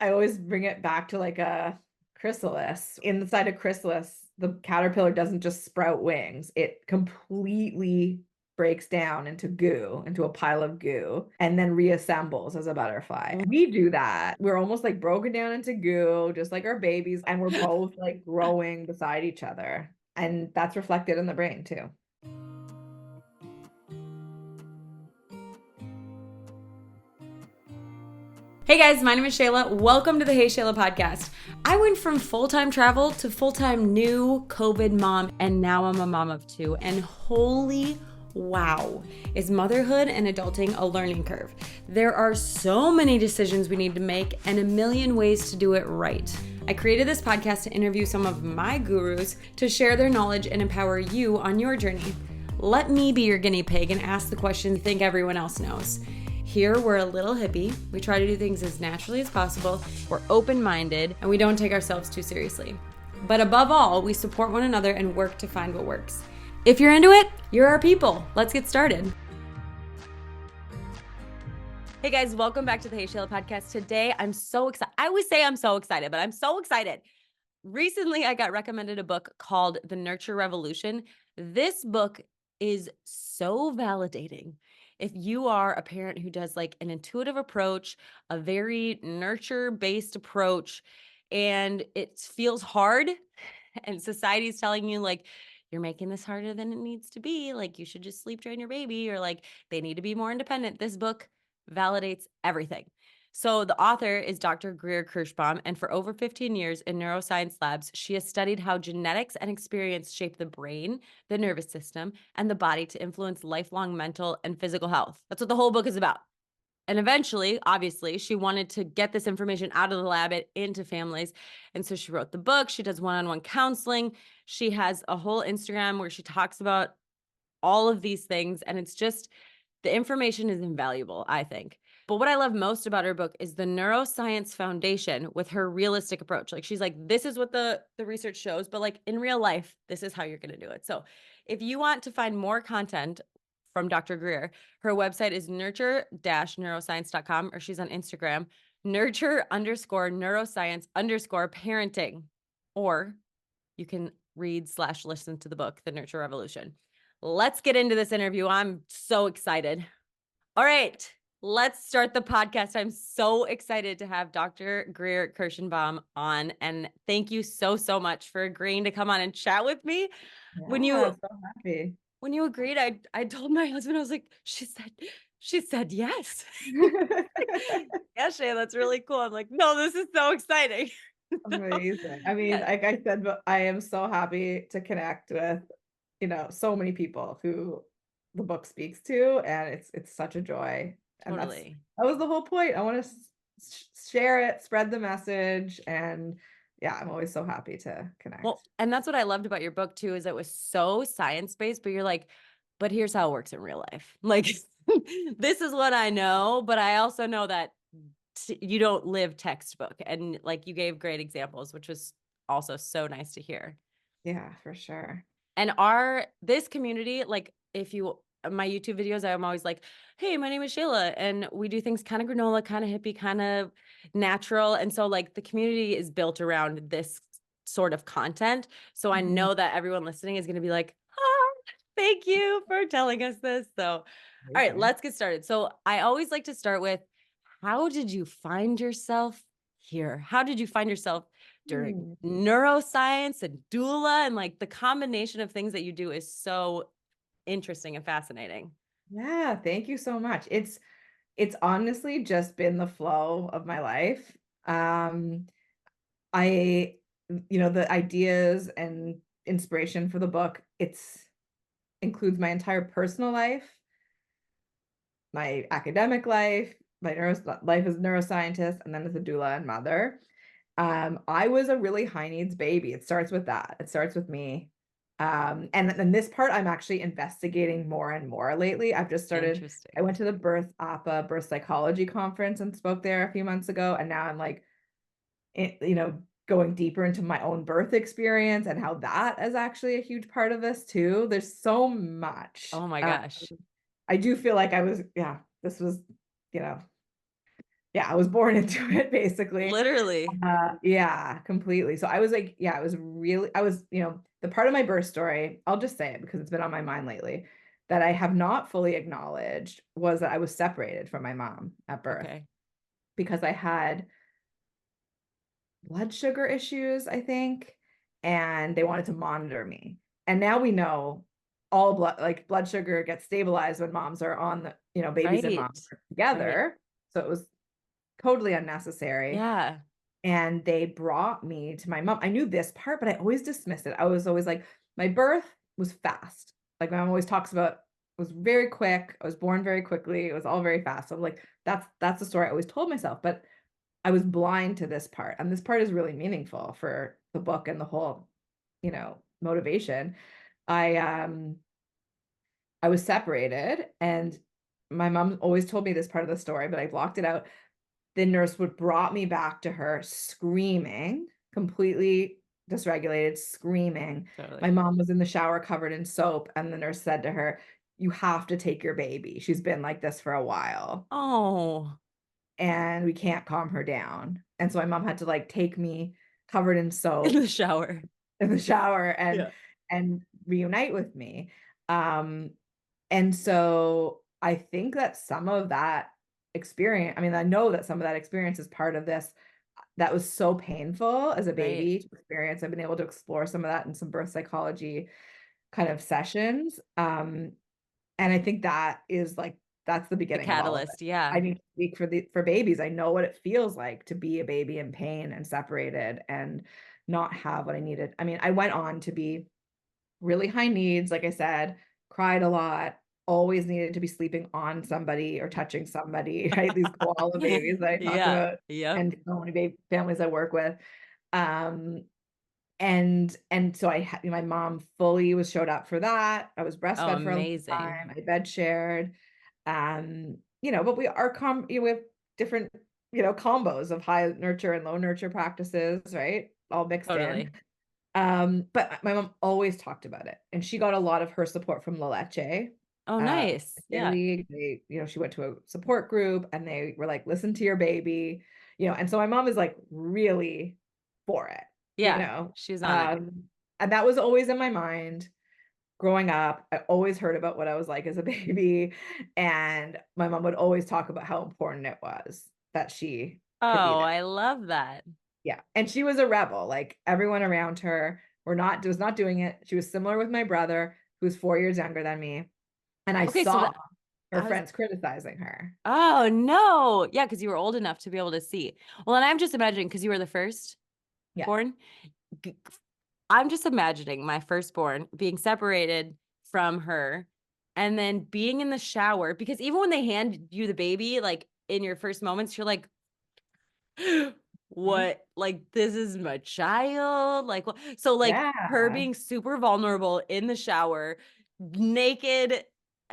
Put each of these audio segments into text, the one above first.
I always bring it back to like a chrysalis. Inside a chrysalis, the caterpillar doesn't just sprout wings. It completely breaks down into goo, into a pile of goo, and then reassembles as a butterfly. We do that. We're almost like broken down into goo, just like our babies, and we're both like growing beside each other. And that's reflected in the brain too. Hey guys, my name is Shayla. Welcome to the Hey Shayla Podcast. I went from full-time travel to full-time new COVID mom, and now I'm a mom of two. And holy wow, is motherhood and adulting a learning curve. There are so many decisions we need to make and a million ways to do it right. I created this podcast to interview some of my gurus to share their knowledge and empower you on your journey. Let me be your guinea pig and ask the questions you think everyone else knows. Here, we're a little hippie. We try to do things as naturally as possible. We're open-minded, and we don't take ourselves too seriously. But above all, we support one another and work to find what works. If you're into it, you're our people. Let's get started. Hey guys, welcome back to the Hey Shayla Podcast. Today, I'm so excited. I always say I'm so excited, but I'm so excited. Recently, I got recommended a book called The Nurture Revolution. This book is so validating. If you are a parent who does like an intuitive approach, a very nurture-based approach, and it feels hard, and society's telling you like, you're making this harder than it needs to be, like you should just sleep train your baby, or like they need to be more independent. This book validates everything. So the author is Dr. Greer Kirshenbaum, and for over 15 years in neuroscience labs, she has studied how genetics and experience shape the brain, the nervous system, and the body to influence lifelong mental and physical health. That's what the whole book is about. And eventually, obviously, she wanted to get this information out of the lab and into families. And so she wrote the book. She does one-on-one counseling. She has a whole Instagram where she talks about all of these things. And it's just, the information is invaluable, I think. But what I love most about her book is the neuroscience foundation with her realistic approach. Like she's like, this is what the research shows, but like in real life, this is how you're going to do it. So if you want to find more content from Dr. Greer, her website is nurture-neuroscience.com, or she's on Instagram, nurture_neuroscience_parenting, or you can read/listen to the book, The Nurture Revolution. Let's get into this interview. I'm so excited. All right, let's start the podcast. I'm so excited to have Dr. Greer Kirshenbaum on, and thank you so much for agreeing to come on and chat with me. When Yeah, you I'm so happy. when you agreed, I told my husband, I was like, she said yes. Yeah, Shay, that's really cool. I'm like, no, this is so exciting. Amazing. I mean, Yeah, like I said, but I am so happy to connect with, so many people who the book speaks to, and it's such a joy. And totally. that was the whole point. I want to share it, spread the message, and yeah, I'm always so happy to connect. Well, and that's what I loved about your book too, is it was so science-based, but you're like, but here's how it works in real life. Like, this is what I know, but I also know that you don't live textbook. And like you gave great examples, which was also so nice to hear. Yeah, for sure. And this community, like if you, my YouTube videos, I'm always like, hey, my name is Shayla, and we do things kind of granola, kind of hippie, kind of natural. And so like the community is built around this sort of content. So I Mhm. know that everyone listening is going to be like, ah, thank you for telling us this. So, all right, Amazing. let's get started. So I always like to start with, how did you find yourself here? How did you find yourself during Hmm. neuroscience and doula, and like the combination of things that you do is so interesting and fascinating. Yeah, thank you so much. It's honestly just been the flow of my life. I the ideas and inspiration for the book, it's includes my entire personal life, my academic life, my life as a neuroscientist, and then as a doula and mother. I was a really high needs baby. It starts with that. It starts with me. And then this part I'm actually investigating more and more lately. I Interesting. went to the birth psychology conference and spoke there a few months ago. And now I'm like, going deeper into my own birth experience and how that is actually a huge part of this too. There's so much. Oh my gosh. I do feel like I was, yeah, this was, you know, I was born into it basically. Literally. Yeah, completely. So I was like, yeah, I was, the part of my birth story, I'll just say it because it's been on my mind lately, that I have not fully acknowledged was that I was separated from my mom at birth Okay. because I had blood sugar issues, I think, and they wanted to monitor me. And now we know all blood sugar gets stabilized when moms are on the, babies and Right. moms are Right. together. So it was totally unnecessary. Yeah. And they brought me to my mom. I knew this part, but I always dismissed it. I was always like, my birth was fast. Like my mom always talks about, it was very quick. I was born very quickly. It was all very fast. So I'm like, that's the story I always told myself. But I was blind to this part. And this part is really meaningful for the book and the whole, motivation. I I was separated and my mom always told me this part of the story, but I blocked it out. The nurse would brought me back to her screaming, completely dysregulated, screaming. My Totally. mom was in the shower covered in soap, and the nurse said to her, "You have to take your baby. She's been like this for a while, Oh, and we can't calm her down." And so my mom had to like take me covered in in soap the shower. in the shower Yeah. and reunite with me. Um, and so I think that some of that experience, I mean, I know that some of that experience is part of this. That was so painful as a Right. baby to experience. I've been able to explore some of that in some birth psychology kind of sessions. And I think that is like, that's the The beginning of all of it. catalyst. Yeah. I need to speak for babies. I know what it feels like to be a baby in pain and separated and not have what I needed. I mean, I went on to be really high needs, like I said, cried a lot, always needed to be sleeping on somebody or touching somebody, right? These koala babies that I talk Yeah. about Yep. and so many baby families I work with. Um, and so my mom fully showed up for that. I was Oh, breastfed for a long amazing. time. I bed shared. But we are we have different, combos of high nurture and low nurture practices, right? All mixed in. Totally. But my mom always talked about it, and she got a lot of her support from La Leche. Oh, nice. Yeah. League. She went to a support group, and they were like, "Listen to your baby," And so my mom is like really for it, you Yeah. know. She's on it. Um, and that was always in my mind growing up. I always heard about what I was like as a baby, and my mom would always talk about how important it was that she could be Oh, there. I love that. Yeah. And she was a rebel. Like everyone around her was not doing it. She was similar with my brother, who was 4 years younger than me. And I Okay, so saw that her I was friends criticizing her. oh no. Yeah, because you were old enough to be able to see. Well, and I'm just imagining because you were the first Yeah. born. g- I'm just imagining my firstborn being separated from her and then being in the shower because even when they hand you the baby, like in your first moments, you're like, Mhm. what? Like, this is my child? Like, what? So, like, her Yeah. being super vulnerable in the shower, naked,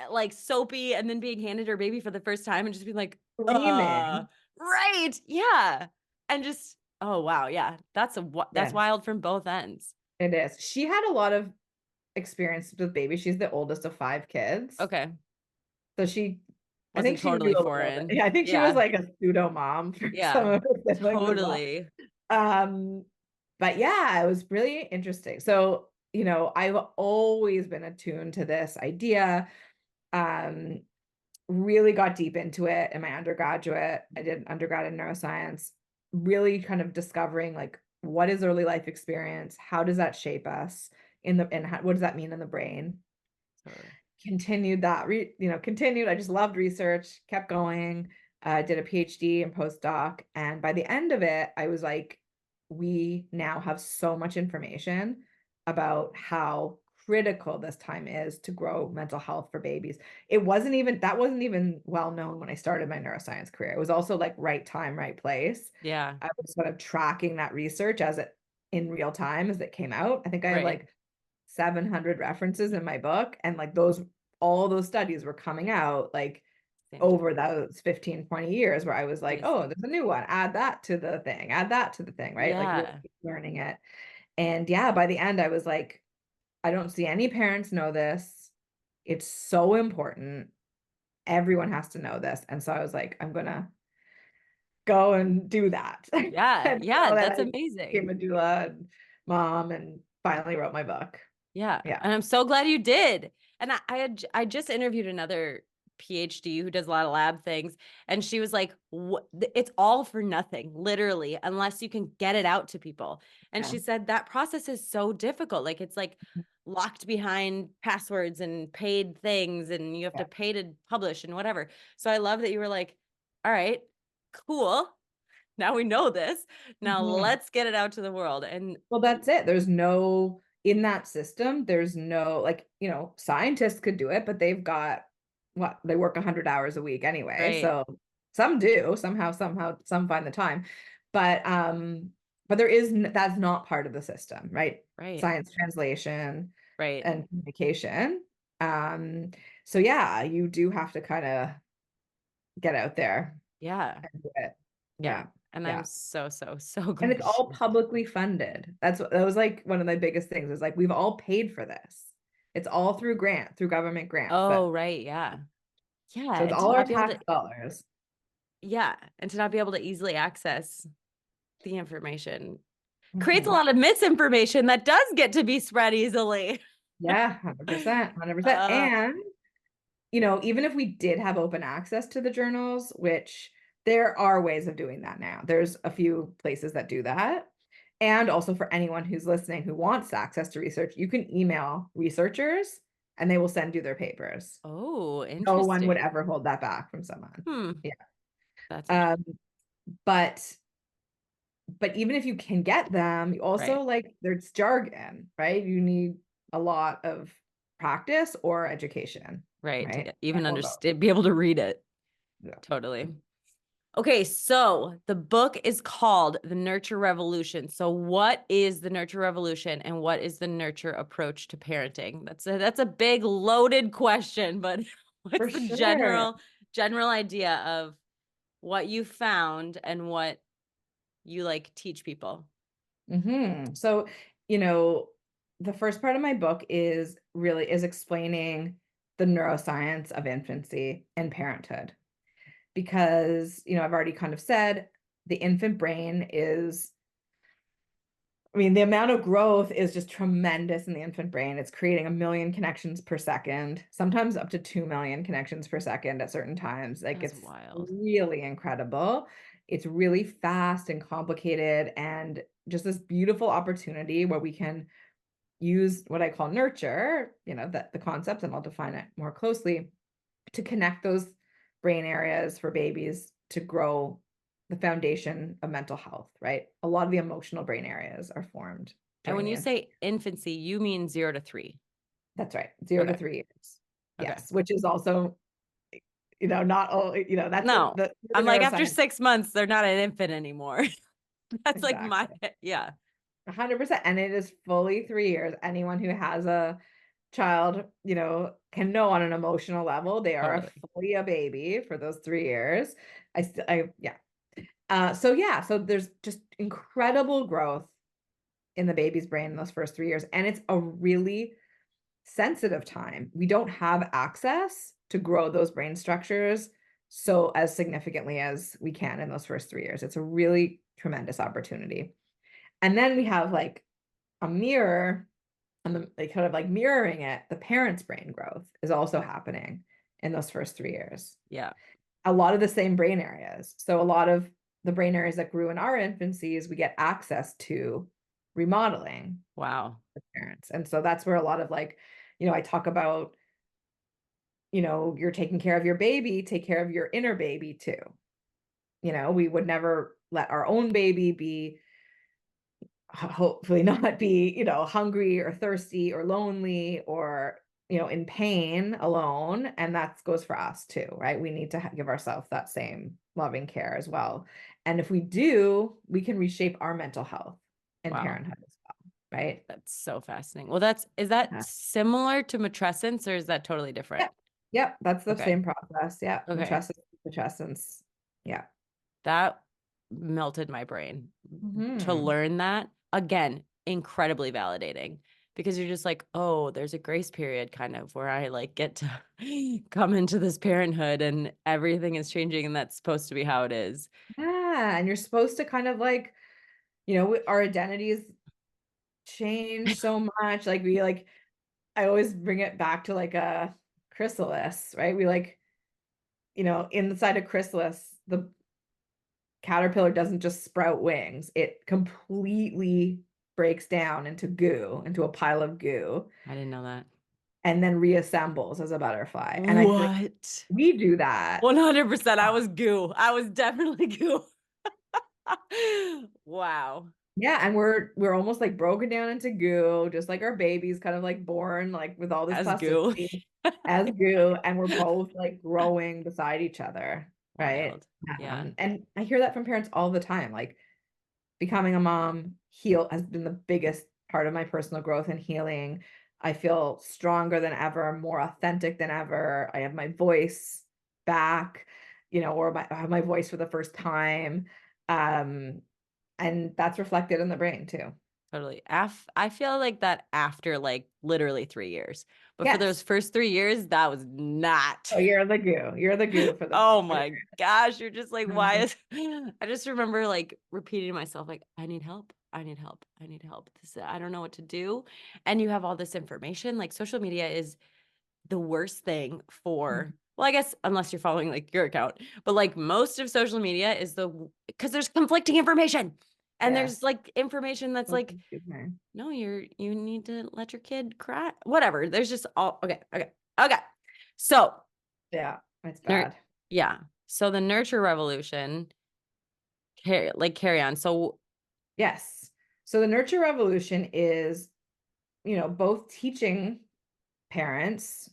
like soapy, and then being handed her baby for the first time and just being like, Screaming. right. Yeah. And just, oh, wow. Yeah. That's Yes, wild from both ends. it is. She had a lot of experience with babies. She's the oldest of five kids. Okay. So I Wasn't think she knew totally a little bit. foreign. Yeah, I think she was Yeah. like a pseudo mom for some Yeah. of her siblings as well. Totally. Um, but yeah, it was really interesting. So, I've always been attuned to this idea. Um, really got deep into it in my undergraduate. I did an undergrad in neuroscience, really kind of discovering like what is early life experience? How does that shape us what does that mean in the brain? Totally. Continued that, continued. I just loved research, kept going, did a PhD and postdoc. And by the end of it, I was like, we now have so much information about how critical this time is to grow mental health for babies. That wasn't even well known when I started my neuroscience career. It was also like right time, right place. Yeah. I was sort of tracking that research in real time as it came out. I think I have Right. like 700 references in my book, and like all those studies were coming out like Same time. over those 15, 20 years where I was like, oh, Amazing. there's a new one, add that to the thing, add that to the thing, right? Like really Yeah. learning it. And yeah, by the end I was like, I don't see any parents know this. It's so important. Everyone has to know this. And so I was like, I'm gonna go and do that. Yeah. And Yeah. so then That's I amazing. became a doula and mom and finally wrote my book. Yeah. Yeah. And I'm so glad you did. And I just interviewed another PhD who does a lot of lab things. And she was like, it's all for nothing, literally, unless you can get it out to people. And Yeah. she said that process is so difficult. Like it's like locked behind passwords and paid things, and you have Yeah. to pay to publish and whatever. So I love that you were like, all right, cool. Now we know this. Now Mhm. let's get it out to the world. And Well, that's it. There's no, in that system, there's no, like, scientists could do it, but they've got what? They work 100 hours a week anyway. right, So some do somehow, some find the time. But there is, that's not part of the system, right? right, Science translation right. and communication. Um, so yeah, you do have to kind of get out there Yeah. and do it. Yeah. Yeah. And I'm Yeah. so And it's glad all she did. publicly funded. That was like one of the biggest things is like we've all paid for this. It's all through government grants. Oh, That right. Yeah. Yeah. so it's And to all our not be able to, tax dollars. yeah. And to not be able to easily access the information creates a Mhm. lot of misinformation that does get to be spread easily. Yeah, 100%, 100%. Uh, And even if we did have open access to the journals, which there are ways of doing that now. There's a few places that do that. And also for anyone who's listening who wants access to research, you can email researchers and they will send you their papers. oh, No one would interesting. ever hold that back from someone. Hmm. Yeah. That's interesting. Um, but even if you can get them, you Right. also like there's jargon, right? You need a lot of practice or education, Right. right? Even Or both. understand, be able to read it. Yeah. Totally. Okay, so the book is called The Nurture Revolution. So what is the nurture revolution and what is the nurture approach to parenting? That's a big loaded question, but what's For the sure. general idea of what you found and what you like teach people? So, you know, the first part of my book is explaining the neuroscience of infancy and parenthood. Because, I've already kind of said the infant brain is, I mean, the amount of growth is just tremendous in the infant brain. It's creating 1 million connections per second, sometimes up to 2 million connections per second at certain times. Like That's it's wild. really incredible. It's really fast and complicated and just this beautiful opportunity where we can use what I call nurture, that the concepts, and I'll define it more closely to connect those brain areas for babies to grow the foundation of mental health, right? A lot of the emotional brain areas are formed And during when the you infant. say infancy, you mean 0 to 3. That's right. 0 to 3 years. Okay. Yes, which is also, not all, that's No, the I'm like, after neuroscience. 6 months, they're not an infant anymore. That's like my, Exactly. yeah, 100%. And it is fully 3 years. Anyone who has a child, can know on an emotional level, they are totally. fully a baby for those 3 years. Yeah. So there's just incredible growth in the baby's brain in those first 3 years. And it's a really sensitive time. We don't have access to grow those brain structures so as significantly as we can in those first 3 years. It's a really tremendous opportunity. And then we have like a mirror and like kind of like mirroring it, the parent's brain growth is also happening in those first 3 years. Yeah. A lot of the same brain areas. So a lot of the brain areas that grew in our infancies, we get access to remodeling Wow. with parents. And so that's where a lot of like, I talk about, you're taking care of your baby, take care of your inner baby too. We would never let our own baby be hopefully not be, hungry or thirsty or lonely or, in pain alone. And that goes for us too, right? We need to give ourselves that same loving care as well. And if we do, we can reshape our mental health in Wow. parenthood as well, right? That's so fascinating. Well, is that Yeah. similar to matrescence or is that totally different? Yep. Yep. That's the Okay. same process. Yeah. Okay. Matrescence. Yeah. That melted my brain to Hmm. learn that. Again, incredibly validating because you're just like, oh, there's a grace period kind of where I like get to come into this parenthood and everything is changing and that's supposed to be how it is. Yeah. Yeah. And you're supposed to kind of like, our identities change so much. Like I always bring it back to like a chrysalis, right? We like, inside a chrysalis, the caterpillar doesn't just sprout wings. It completely breaks down into goo, into a pile of goo, I didn't know that. and then reassembles as a butterfly. And I feel like What? we do that. 100%. I was goo. I was definitely goo. Wow. Yeah, and we're almost like broken down into goo, just like our babies kind of like born like with all this As goo. plasticity as goo, and we're both like growing beside each other, right? Wild. Yeah. And I hear that from parents all the time. Like becoming a mom has been the biggest part of my personal growth and healing. I feel stronger than ever, more authentic than ever. I have my voice back, or I have my voice for the first time. And that's reflected in the brain too. Totally. I feel like that after like literally 3 years. But for those Yes. first 3 years, that was not. Oh, you're the goo. You're the goo for the Oh for my gosh. You're just like, why the is I just remember like repeating to myself, like, I need help. I need help. I need help. I don't know what to do. And you have all this information. Like social media is the worst thing for, well, I guess unless you're following like your account, but like most of social media is because there's conflicting information. And there's Yes. like information that's like, Okay. no, you need to let your kid cry. Whatever. There's just all okay. So Yeah, it's nur- bad. yeah. So the nurture revolution, carry on. So Yes. So the nurture revolution is, both teaching parents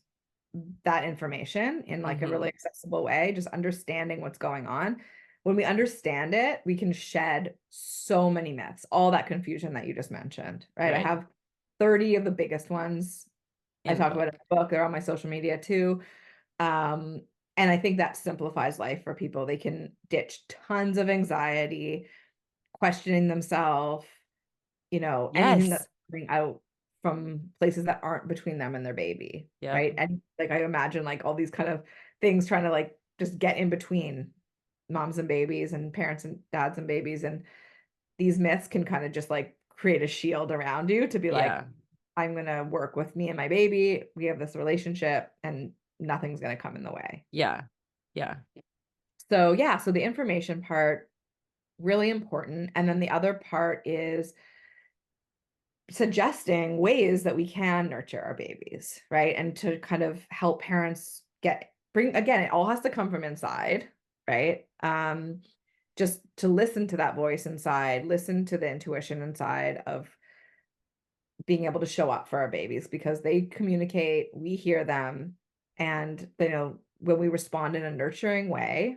that information in like a really mhm, accessible way, just understanding what's going on. When we understand it, we can shed so many myths, all that confusion that you just mentioned, right? I right, have 30 of the biggest ones. I in the talk about it book. in the book. They're on my social media too. And I think that simplifies life for people. They can ditch tons of anxiety, questioning themselves, anything Yes. that's coming out from places that aren't between them and their baby, Yep. right? And like I imagine like all these kind of things trying to like just get in between moms and babies and parents and dads and babies. And these myths can kind of just like create a shield around you to be like, Yeah. I'm gonna work with me and my baby. We have this relationship and nothing's gonna come in the way. Yeah. Yeah. So yeah, so the information part, really important. And then the other part is suggesting ways that we can nurture our babies, right? And to kind of help parents bring, again, it all has to come from inside, right? Just to listen to that voice inside, listen to the intuition inside of being able to show up for our babies because they communicate, we hear them, and when we respond in a nurturing way,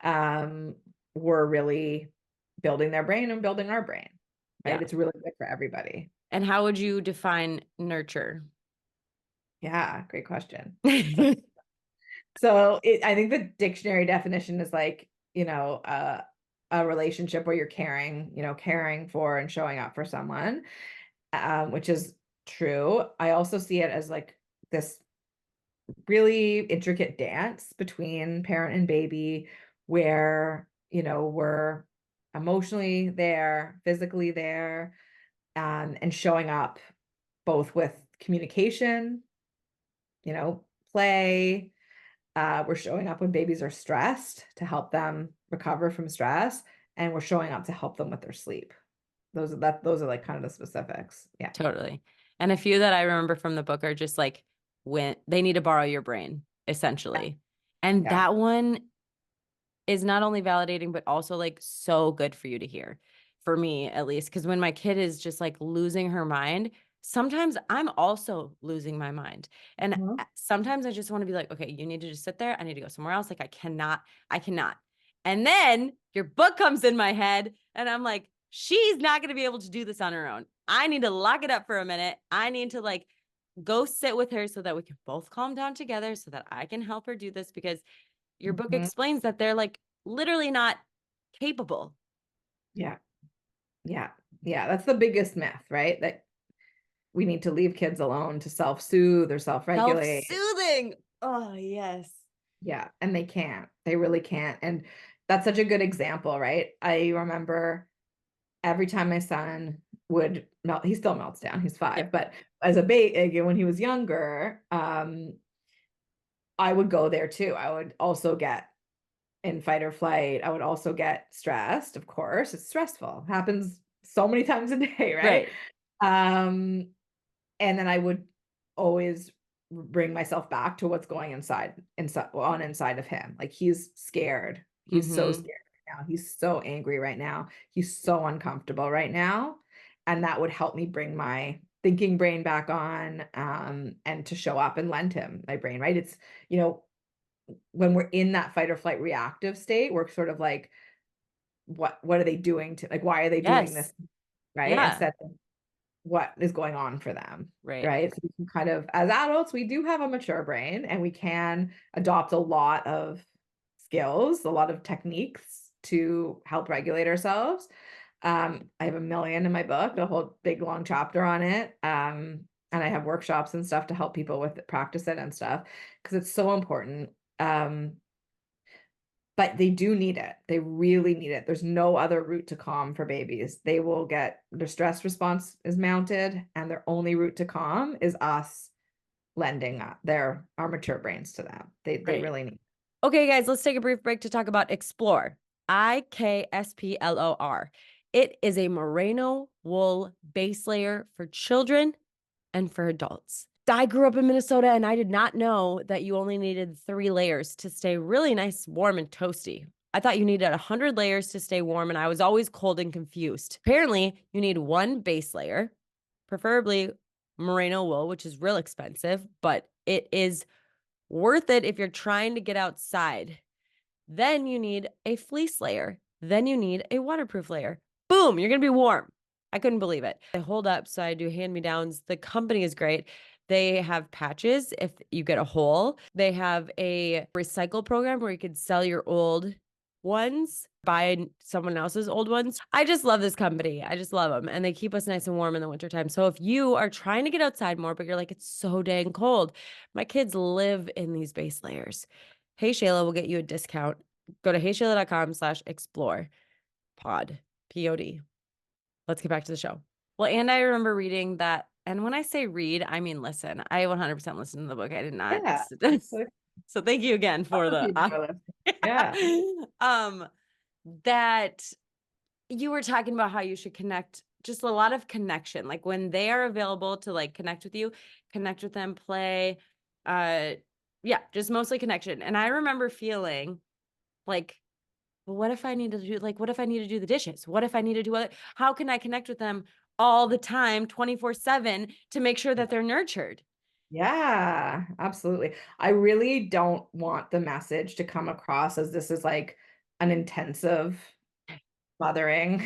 um, we're really building their brain and building our brain, right? Yeah. It's really good for everybody. And how would you define nurture? Yeah, great question. So, I think the dictionary definition is like, a relationship where you're caring for and showing up for someone, which is true. I also see it as like this really intricate dance between parent and baby where, we're emotionally there, physically there, and showing up both with communication, play. We're showing up when babies are stressed to help them recover from stress, and we're showing up to help them with their sleep. Those are like kind of the specifics. Yeah. Totally. And a few that I remember from the book are just like when they need to borrow your brain, essentially. And Yeah. that one is not only validating, but also like so good for you to hear, for me at least. Cause when my kid is just like losing her mind, sometimes I'm also losing my mind. And Mhm. sometimes I just want to be like, okay, you need to just sit there. I need to go somewhere else. Like, I cannot. And then your book comes in my head, and I'm like, she's not going to be able to do this on her own. I need to lock it up for a minute. I need to like go sit with her so that we can both calm down together so that I can help her do this because your book Mhm. explains that they're like literally not capable. Yeah. Yeah. Yeah. That's the biggest myth, right? That we need to leave kids alone to self-soothe or self-regulate. Self-soothing. Oh, yes. Yeah. And they can't. They really can't. And That's such a good example, right? I remember every time my son would melt, he still melts down, he's Yeah. 5, but as a baby, when he was younger, I would go there too. I would also get in fight or flight. I would also get stressed, of course. It's stressful. Happens so many times a day, right? Right. Um, and then I would always bring myself back to what's going inside of him. Like he's scared. He's so Mm-hmm. scared right now. He's so angry right now. He's so uncomfortable right now. And that would help me bring my thinking brain back on, and to show up and lend him my brain, right? It's, you know, when we're in that fight or flight reactive state, we're sort of like, what are they doing to, like, why are they doing this, Yes. right? Yeah. Instead of what is going on for them, Right. right? So we can kind of, as adults, we do have a mature brain and we can adopt a lot of skills, a lot of techniques to help regulate ourselves. I have a million in my book, a whole big long chapter on it. And I have workshops and stuff to help people with it, practice it and stuff, because it's so important. Um, but they do need it. They really need it. There's no other route to calm for babies. They will get, their stress response is mounted, and their only route to calm is us lending our mature brains to them. They Right. really need. Okay, guys, let's take a brief break to talk about Explore. IKSPLOR. It is a merino wool base layer for children and for adults. I grew up in Minnesota and I did not know that you only needed 3 layers to stay really nice, warm, and toasty. I thought you needed 100 layers to stay warm, and I was always cold and confused. Apparently, you need one base layer, preferably merino wool, which is real expensive, but it is worth it if you're trying to get outside. Then you need a fleece layer. Then you need a waterproof layer. Boom, you're going to be warm. I couldn't believe it. I hold up, so I do hand-me-downs. The company is great. They have patches if you get a hole. They have a recycle program where you could sell your old ones, buy someone else's old ones. I just love this company. I just love them. And they keep us nice and warm in the wintertime. So if you are trying to get outside more, but you're like, it's so dang cold, my kids live in these base layers. Hey Shayla will get you a discount. Go to heyshayla.com/explore pod, POD. Let's get back to the show. Well, and I remember reading that, and when I say read, I mean listen. I 100% listened to the book. I did not. Yeah. So So thank you again for other the people are listening. Yeah. um that you were talking about how you should connect, just a lot of connection. Like when they are available to like connect with you, connect with them, play. Yeah, just mostly connection. And I remember feeling like, well, what if I need to do, like, what if I need to do the dishes? What if I need to do other, how can I connect with them all the time, 24/7 to make sure that they're nurtured? Yeah, absolutely. I really don't want the message to come across as this is like an intensive mothering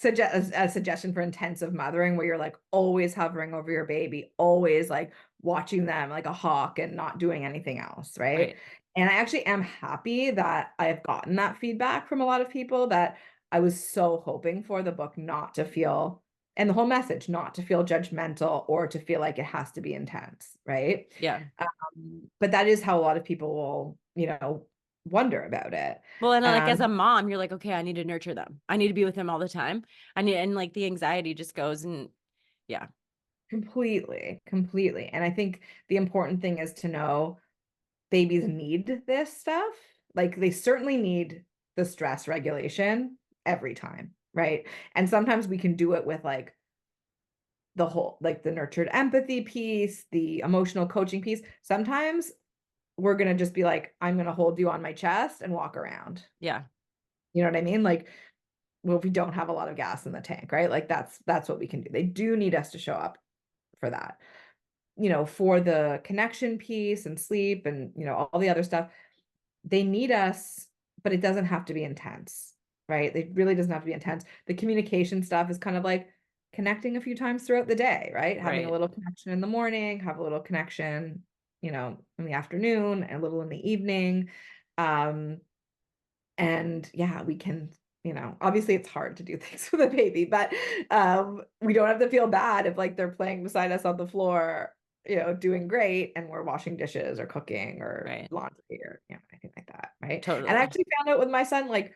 a suggestion for intensive mothering where you're like always hovering over your baby, always like watching them like a hawk and not doing anything else, right? Right. And I actually am happy that I've gotten that feedback from a lot of people, that I was so hoping for the book not to feel, and the whole message not to feel judgmental or to feel like it has to be intense, right? Yeah. But that is how a lot of people will, wonder about it. Well, and like as Um, a mom, you're like, okay, I need to nurture them. I need to be with them all the time. I need, and like the anxiety just goes and yeah, Completely, completely. And I think the important thing is to know babies need this stuff. Like they certainly need the stress regulation every time, right? And sometimes we can do it with like the whole, like the nurtured empathy piece, the emotional coaching piece. Sometimes we're going to just be like, I'm going to hold you on my chest and walk around. yeah, You know what I mean? Like, well, if we don't have a lot of gas in the tank, right? Like that's what we can do. They do need us to show up for that. For the connection piece and sleep and, all the other stuff, they need us, but it doesn't have to be intense, right? It really doesn't have to be intense. The communication stuff is kind of like connecting a few times throughout the day, right? Having a right. little connection in the morning, have a little connection, in the afternoon, and a little in the evening. Um, and yeah, we can, obviously it's hard to do things with a baby, but we don't have to feel bad if like they're playing beside us on the floor doing great and we're washing dishes or cooking or Right. laundry or anything like that, right? And I Totally. actually found out with my son, like,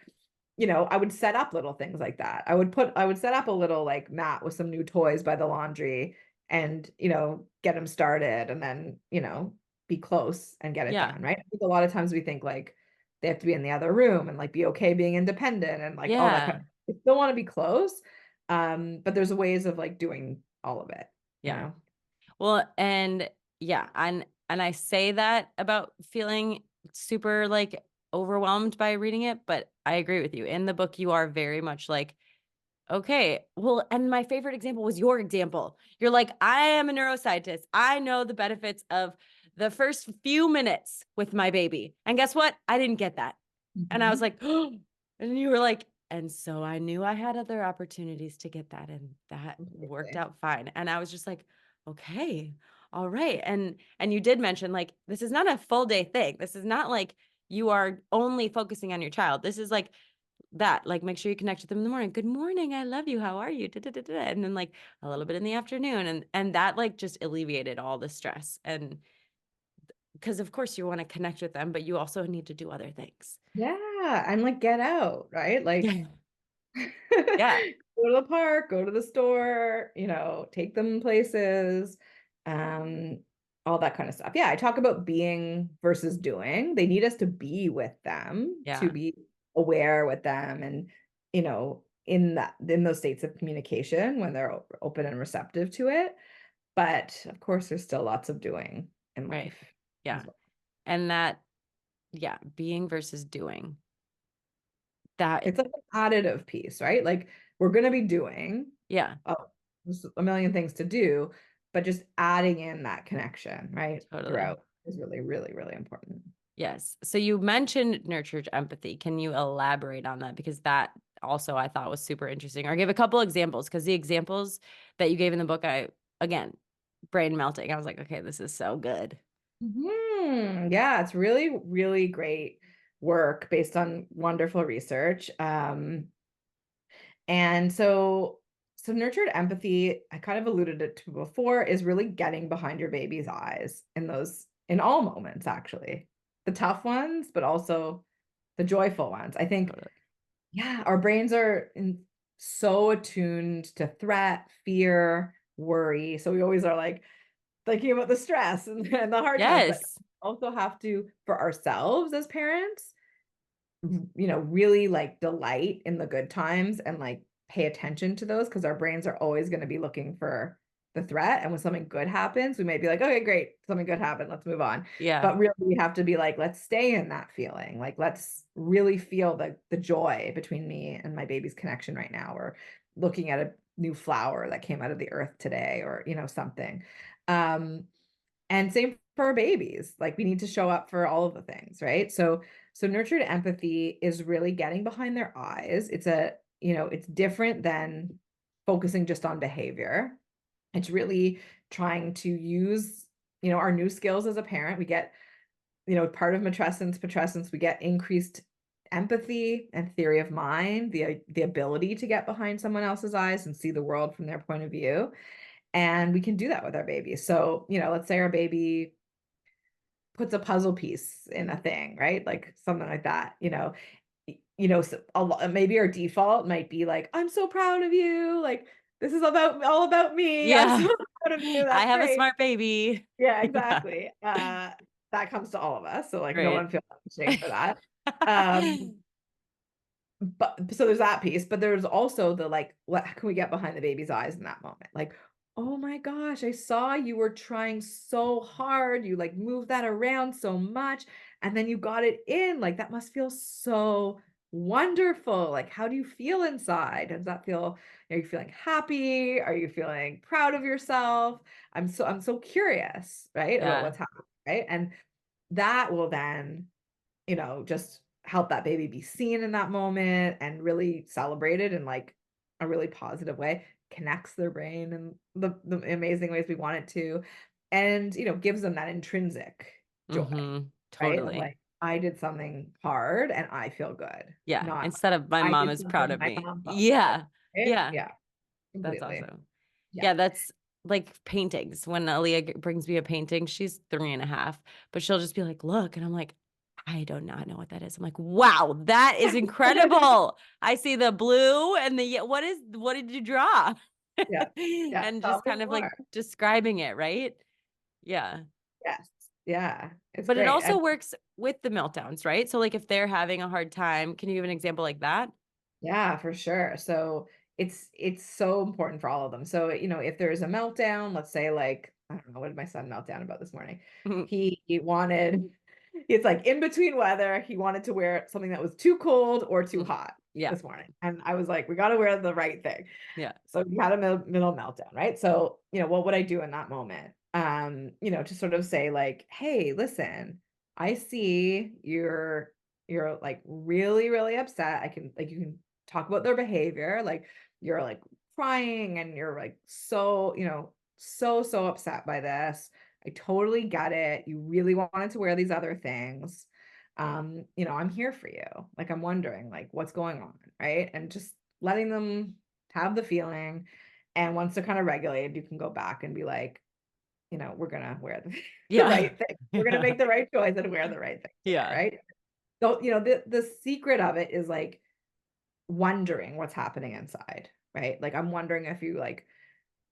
I would set up little things like that. I would set up a little like mat with some new toys by the laundry and, get him started and then, be close and get it Yeah. done, right? I think a lot of times we think like they have to be in the other room and like be okay being independent and like all that kind Yeah. of, they still want to be close. But there's ways of like doing all of it, you Yeah. know? Well, and yeah, and I say that about feeling super like overwhelmed by reading it, but I agree with you. In the book, you are very much like, okay, well, and my favorite example was your example. You're like, I am a neuroscientist. I know the benefits of the first few minutes with my baby. And guess what? I didn't get that. And I was Mhm. like, oh, and you were like, and so I knew I had other opportunities to get that, and that worked Completely. out fine. And I was just like, okay, all right. And you did mention like this is not a full day thing. This is not like you are only focusing on your child. This is like that, like make sure you connect with them in the morning. Good morning, I love you. How are you? Da, da, da, da. And then like a little bit in the afternoon, and that like just alleviated all the stress. And because of course you want to connect with them, but you also need to do other things. Yeah, and like get out, right? Like Yeah. go Yeah. to the park, go to the store, take them places, um, all that kind of stuff. Yeah, I talk about being versus doing. They need us to be with them, to Yeah. be aware with them, and in those states of communication when they're open and receptive to it. But of course, there's still lots of doing in Right. life Yeah. as well. And that, yeah, being versus doing that. It's like an additive piece, right? Like we're going to be doing Yeah, uh, there's a million things to do, but just adding in that connection, right, totally. throughout is really, really, really important. Yes. So you mentioned nurtured empathy. Can you elaborate on that? Because that also I thought was super interesting. Or give a couple examples, because the examples that you gave in the book, again, brain melting. I was like, okay, this is so good. Yeah, it's really, really great work based on wonderful research. And so nurtured empathy, I kind of alluded it to before, is really getting behind your baby's eyes in all moments, actually. The tough ones, but also the joyful ones. I think, Totally. yeah, our brains are so attuned to threat, fear, worry. So we always are like thinking about the stress and the hard times, but Yes. also have to, for ourselves as parents, really like delight in the good times and like pay attention to those because our brains are always going to be looking for the threat. And when something good happens, we may be like, okay, great, something good happened, let's move on. Yeah. But really, we have to be like, let's stay in that feeling. Like, let's really feel the joy between me and my baby's connection right now, or looking at a new flower that came out of the earth today, or something. Um, and same for our babies. Like we need to show up for all of the things, right? So nurtured empathy is really getting behind their eyes. It's different than focusing just on behavior. It's really trying to use, our new skills as a parent. We get, part of matrescence, we get increased empathy and theory of mind, the ability to get behind someone else's eyes and see the world from their point of view. And we can do that with our baby. So, let's say our baby puts a puzzle piece in a thing, right? Like something like that, so maybe our default might be like, I'm so proud of you. Like, this is all about me. I'm Yeah. so proud of you. I That's have a great. smart baby. Yeah, Yeah. exactly. That comes to all of us. So like no Right. one feels shame for that. Um, but so there's that piece, but there's also the like, what can we get behind the baby's eyes in that moment? Like, oh my gosh, I saw you were trying so hard. You like moved that around so much, and then you got it in. Like that must feel so wonderful. Like, how do you feel inside? Does that feel, are you feeling happy? Are you feeling proud of yourself? I'm so curious, right? About Yeah. what's happening, right? And that will then just help that baby be seen in that moment and really celebrated in like a really positive way, connects their brain in the amazing ways we want it to, and gives them that intrinsic joy, Mm-hmm. right? Of Totally. like, I did something hard and I feel good, Yeah. not Instead of my I mom did is proud something of my me. mom felt good. Yeah. Right? Yeah. Yeah, That's completely. awesome. Yeah. Yeah. like paintings. When Aaliyah brings me a painting, she's 3.5, but she'll just be like, look. And I'm like, I do not know what that is. I'm like, wow, that is incredible. I see the blue and the, what did you draw? Yeah. Yeah. And Tell just me kind of like more. describing it, right? Yeah. Yes. Yeah. It's But it great. also works with the meltdowns, right? So like if they're having a hard time, can you give an example like that? Yeah, for sure. So it's so important for all of them. So, if there's a meltdown, let's say like, I don't know, what did my son melt down about this morning? He wanted, it's like in between weather, he wanted to wear something that was too cold or too hot Yeah. this morning. And I was like, we got to wear the right thing. Yeah. So we had a middle meltdown, right? So, what would I do in that moment? To sort of say like, hey, listen, I see you're like really, really upset. I can like you can talk about their behavior, like you're like crying and you're like so upset by this. I totally get it. You really wanted to wear these other things. I'm here for you. Like I'm wondering like what's going on, right? And just letting them have the feeling. And once they're kind of regulated, you can go back and be like, we're gonna wear the Yeah. right thing. We're gonna make the right choice and wear the right thing today, Yeah. right? So, the secret of it is like wondering what's happening inside, right? Like I'm wondering if you like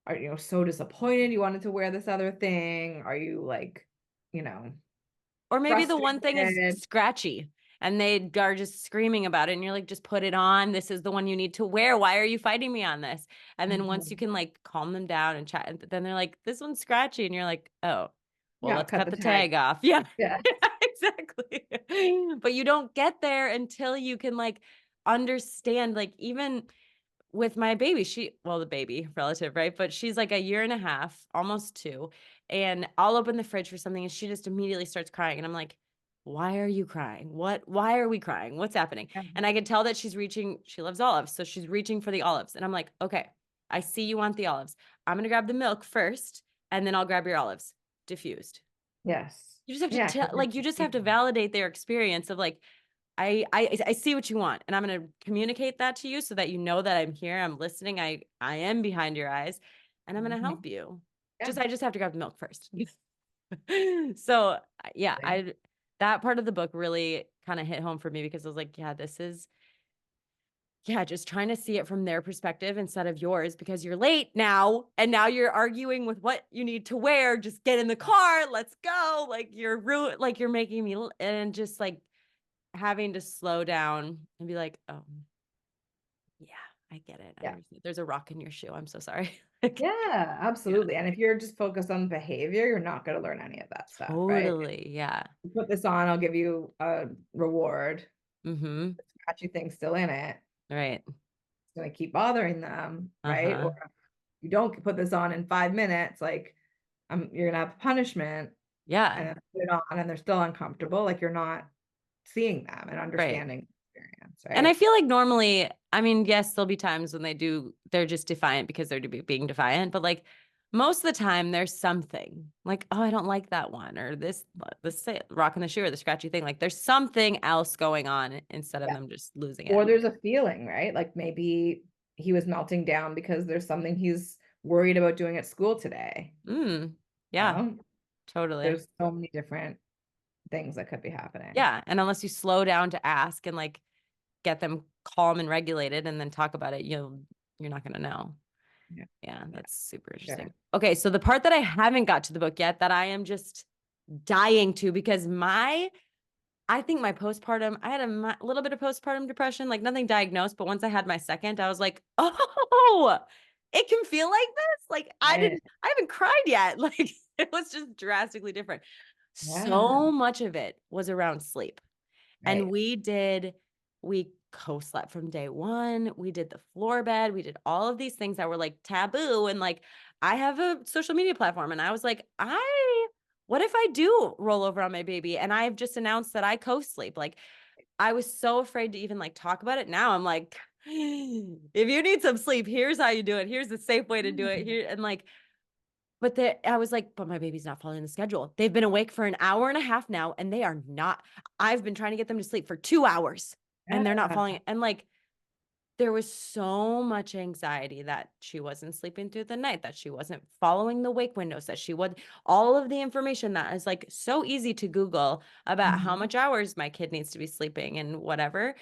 are so disappointed you wanted to wear this other thing. Are you like, you know, Or maybe the one thing is frustrated? scratchy and they are just screaming about it. And you're like, just put it on. This is the one you need to wear. Why are you fighting me on this? And then once you Mhm. can like calm them down and chat, then they're like, this one's scratchy. And you're like, oh, well, Yeah, let's cut cut the the tag. tag off. Yeah, Yeah. yeah, exactly. But you don't get there until you can like understand, like, even with my baby, the baby relative, right? But she's like a year and a half, almost 2. And I'll open the fridge for something and she just immediately starts crying. And I'm like, why are you crying? Why are we crying? What's happening? And I can tell that she loves olives. So she's reaching for the olives. And I'm like, okay, I see you want the olives. I'm going to grab the milk first and then I'll grab your olives. Diffused. Yes. You just have to Yeah, tell, 'cause like, you just have to validate their experience of like, I see what you want, and I'm gonna communicate that to you so that you know that I'm here, I'm listening, I am behind your eyes, and I'm gonna Mhm. help you. Yeah. I just have to grab the milk first. So, yeah, that part of the book really kind of hit home for me because I was like, yeah, this is just trying to see it from their perspective instead of yours because you're late now, and now you're arguing with what you need to wear. Just get in the car, let's go. Like you're making me and just like having to slow down and be like, "Oh, yeah, I get it. I Yeah. understand. There's a rock in your shoe. I'm so sorry." Like, Yeah, yeah, absolutely. And if you're just focused on behavior, you're not going to learn any of that stuff, right? totally. Yeah. You put this on, I'll give you a reward. Mhm. The scratchy thing's still in it. Right. It's going to keep bothering them, right? Or Uh-huh. you don't put this on in 5 minutes, like you're gonna have punishment and Yeah. then put it on and they're still uncomfortable. Like you're not seeing them and Right. understanding the experience, And I right? feel like normally, I mean, yes, there'll be times when they're just defiant because they're being defiant, but like most of the time there's something like, oh, I don't like that one or this rock in the shoe or the scratchy thing. Like there's something else going on instead of Yeah. them just losing it. Or there's a feeling, right? Like maybe he was melting down because there's something he's worried about doing at school today. Mm. You Yeah, know, totally. there's so many different things that could be happening. Yeah. And unless you slow down to ask and like get them calm and regulated and then talk about it, you're not going to know. Yeah, Yeah, yeah, that's super sure. interesting. Okay, so the part that I haven't got to the book yet that I am just dying to because I think my postpartum, I had a little bit of postpartum depression, like nothing diagnosed, but once I had my second, I was like, oh, it can feel like this. Like Right. I haven't cried yet. Like it was just drastically different. Yeah. So much of it was around sleep. And Right. we co-slept from day one. We did the floor bed. We did all of these things that were like taboo. And like, I have a social media platform and I was like, what if I do roll over on my baby? And I've just announced that I co-sleep. Like, I was so afraid to even like talk about it. Now I'm like, if you need some sleep, here's how you do it. Here's the safe way to do it Mm. here. And like, I was like, but my baby's not following the schedule. They've been awake for an hour and a half now, and they are not. I've been trying to get them to sleep for 2 hours, and they're not Yeah. following it. And like, there was so much anxiety that she wasn't sleeping through the night, that she wasn't following the wake windows, that she was all of the information that is like so easy to Google about how Mhm. much hours my kid needs to be sleeping and whatever.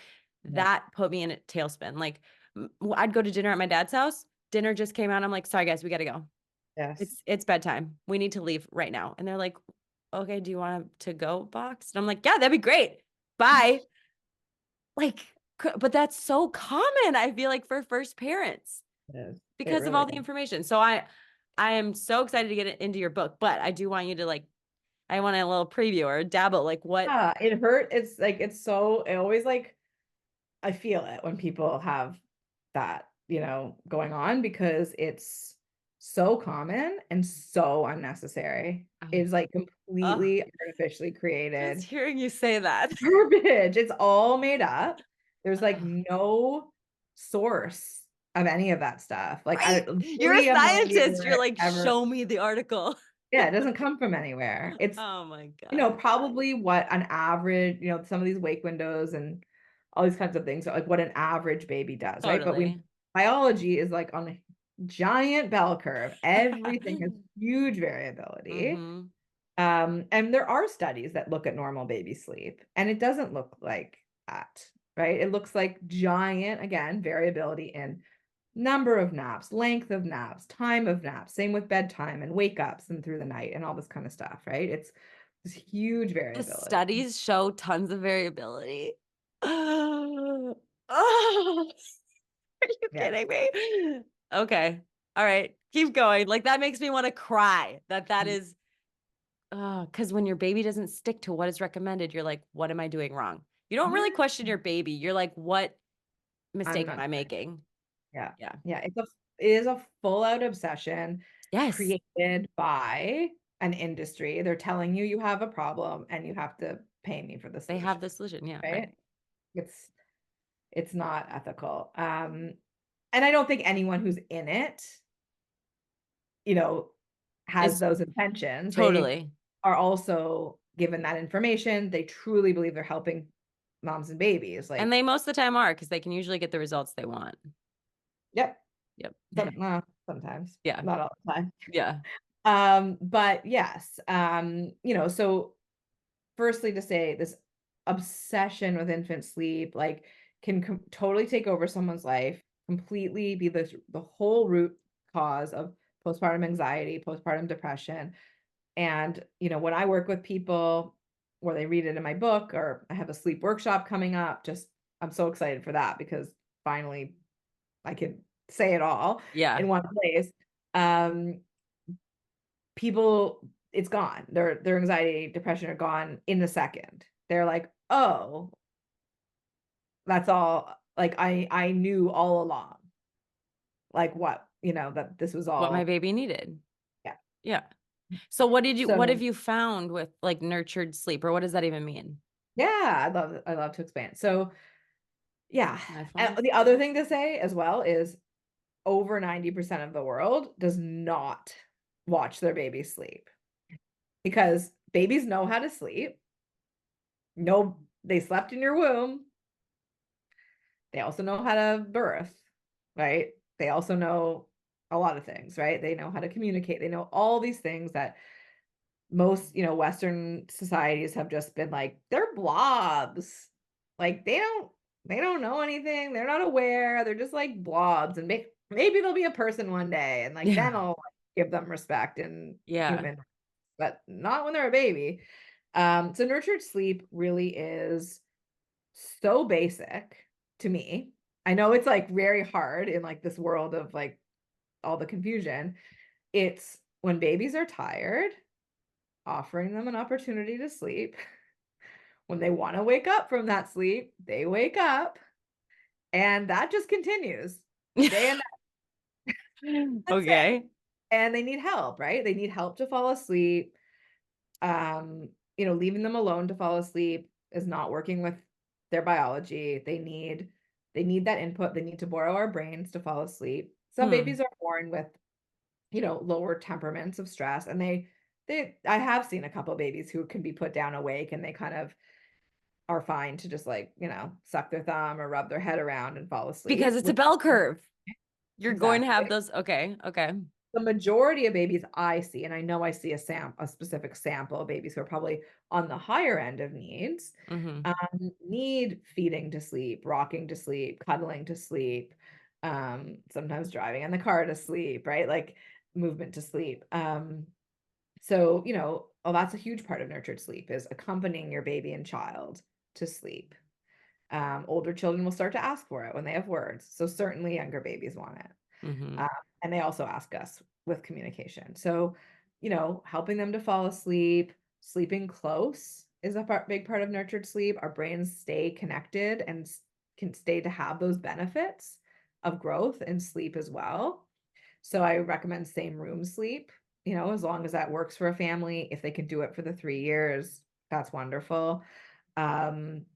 Yeah. That put me in a tailspin. Like I'd go to dinner at my dad's house. Dinner just came out. I'm like, sorry guys, we got to go. Yes. It's bedtime. We need to leave right now. And they're like, okay, do you want a to go box? And I'm like, yeah, that'd be great. Bye. Like, but that's so common, I feel like, for first parents It is. It because of really all the is. information. So I am so excited to get it into your book, but I do want you to like, I want a little preview or dabble, like what Yeah, it hurt. It's like it always like I feel it when people have that, going on because it's so common and so unnecessary. um, It's like oh, completely artificially just created hearing you say that. garbage. It's all made up. There's like Ugh. no source of any of that stuff. Like I Right. You're a literally have no idea scientist. You're where it like, ever, show me the article. yeah, it doesn't come from anywhere. It's Oh my God. probably what an average, some of these wake windows and all these kinds of things are like what an average baby does, right? But Totally. biology is like on a giant bell curve. Everything has huge variability. Mm-hmm. And there are studies that look at normal baby sleep, and it doesn't look like that, right? It looks like giant, again, variability in number of naps, length of naps, time of naps, same with bedtime and wake ups and through the night and all this kind of stuff, right? It's this huge The variability. studies show tons of variability. Oh, oh, are you Yeah. kidding me? Okay. All right. Keep going. Like that makes me want to cry. That is because when your baby doesn't stick to what is recommended, you're like, what am I doing wrong? You don't really question your baby. You're like, what I'm mistake am not I sure. making? Yeah. Yeah. Yeah. It is a full out obsession Yes. created by an industry. They're telling you have a problem and you have to pay me for the They have solution, the solution. Yeah. Right. right? It's it's not ethical. And I don't think anyone who's in it, you know, has It's those intentions. They totally. are also given that information. They truly believe they're helping moms and babies. And Like, they most of the time are because they can usually get the results they want. yep, Yep. sometimes, Yeah. not all the time. Yeah. But yes, so firstly to say this obsession with infant sleep, like can totally take over someone's life, completely be the whole root cause of postpartum anxiety, postpartum depression. And, when I work with people or they read it in my book or I have a sleep workshop coming up, just I'm so excited for that because finally I can say it all Yeah. in one place. Um, People, it's gone. Their anxiety, depression are gone in a second. They're like, oh, that's all. Like I knew all along. Like what, that this was What my all. baby needed. Yeah. Yeah. So what have So you found with like nurtured sleep or what does that even mean? yeah, I love to expand. So yeah. My And phone? the other thing to say as well is over 90% of the world does not watch their babies sleep because babies know how to sleep. No, they slept in your womb. They also know how to birth, right? They also know a lot of things, right? They know how to communicate. They know all these things that most, Western societies have just been like, they're blobs. Like they don't know anything. They're not aware. They're just like blobs. And maybe they'll be a person one day. And like Yeah. then I'll like, give them respect and Yeah. human, but not when they're a baby. So nurtured sleep really is so basic to me. I know it's like very hard in like this world of like all the confusion. It's when babies are tired, offering them an opportunity to sleep. When they want to wake up from that sleep, they wake up and that just continues day and night. That's it. Okay. And they need help, right? They need help to fall asleep. Leaving them alone to fall asleep is not working with their biology. They need that input. They need to borrow our brains to fall asleep. Some Hmm. babies are born with, lower temperaments of stress, and I have seen a couple babies who can be put down awake and they kind of are fine to just like, suck their thumb or rub their head around and fall Because asleep, it's a which bell curve. You're going to have exactly. those. Okay. Okay. The majority of babies I see, and I know I see a specific sample of babies who are probably on the higher end of needs, Mm-hmm. need feeding to sleep, rocking to sleep, cuddling to sleep, sometimes driving in the car to sleep, right? Like movement to sleep. So, oh, that's a huge part of nurtured sleep is accompanying your baby and child to sleep. Older children will start to ask for it when they have words. So certainly younger babies want it. Mm-hmm. Um, and they also ask us with communication. So, helping them to fall asleep, sleeping close is a big part of nurtured sleep. Our brains stay connected and can stay to have those benefits of growth and sleep as well. So I recommend same room sleep, as long as that works for a family. If they can do it for the 3 years, that's wonderful. Um,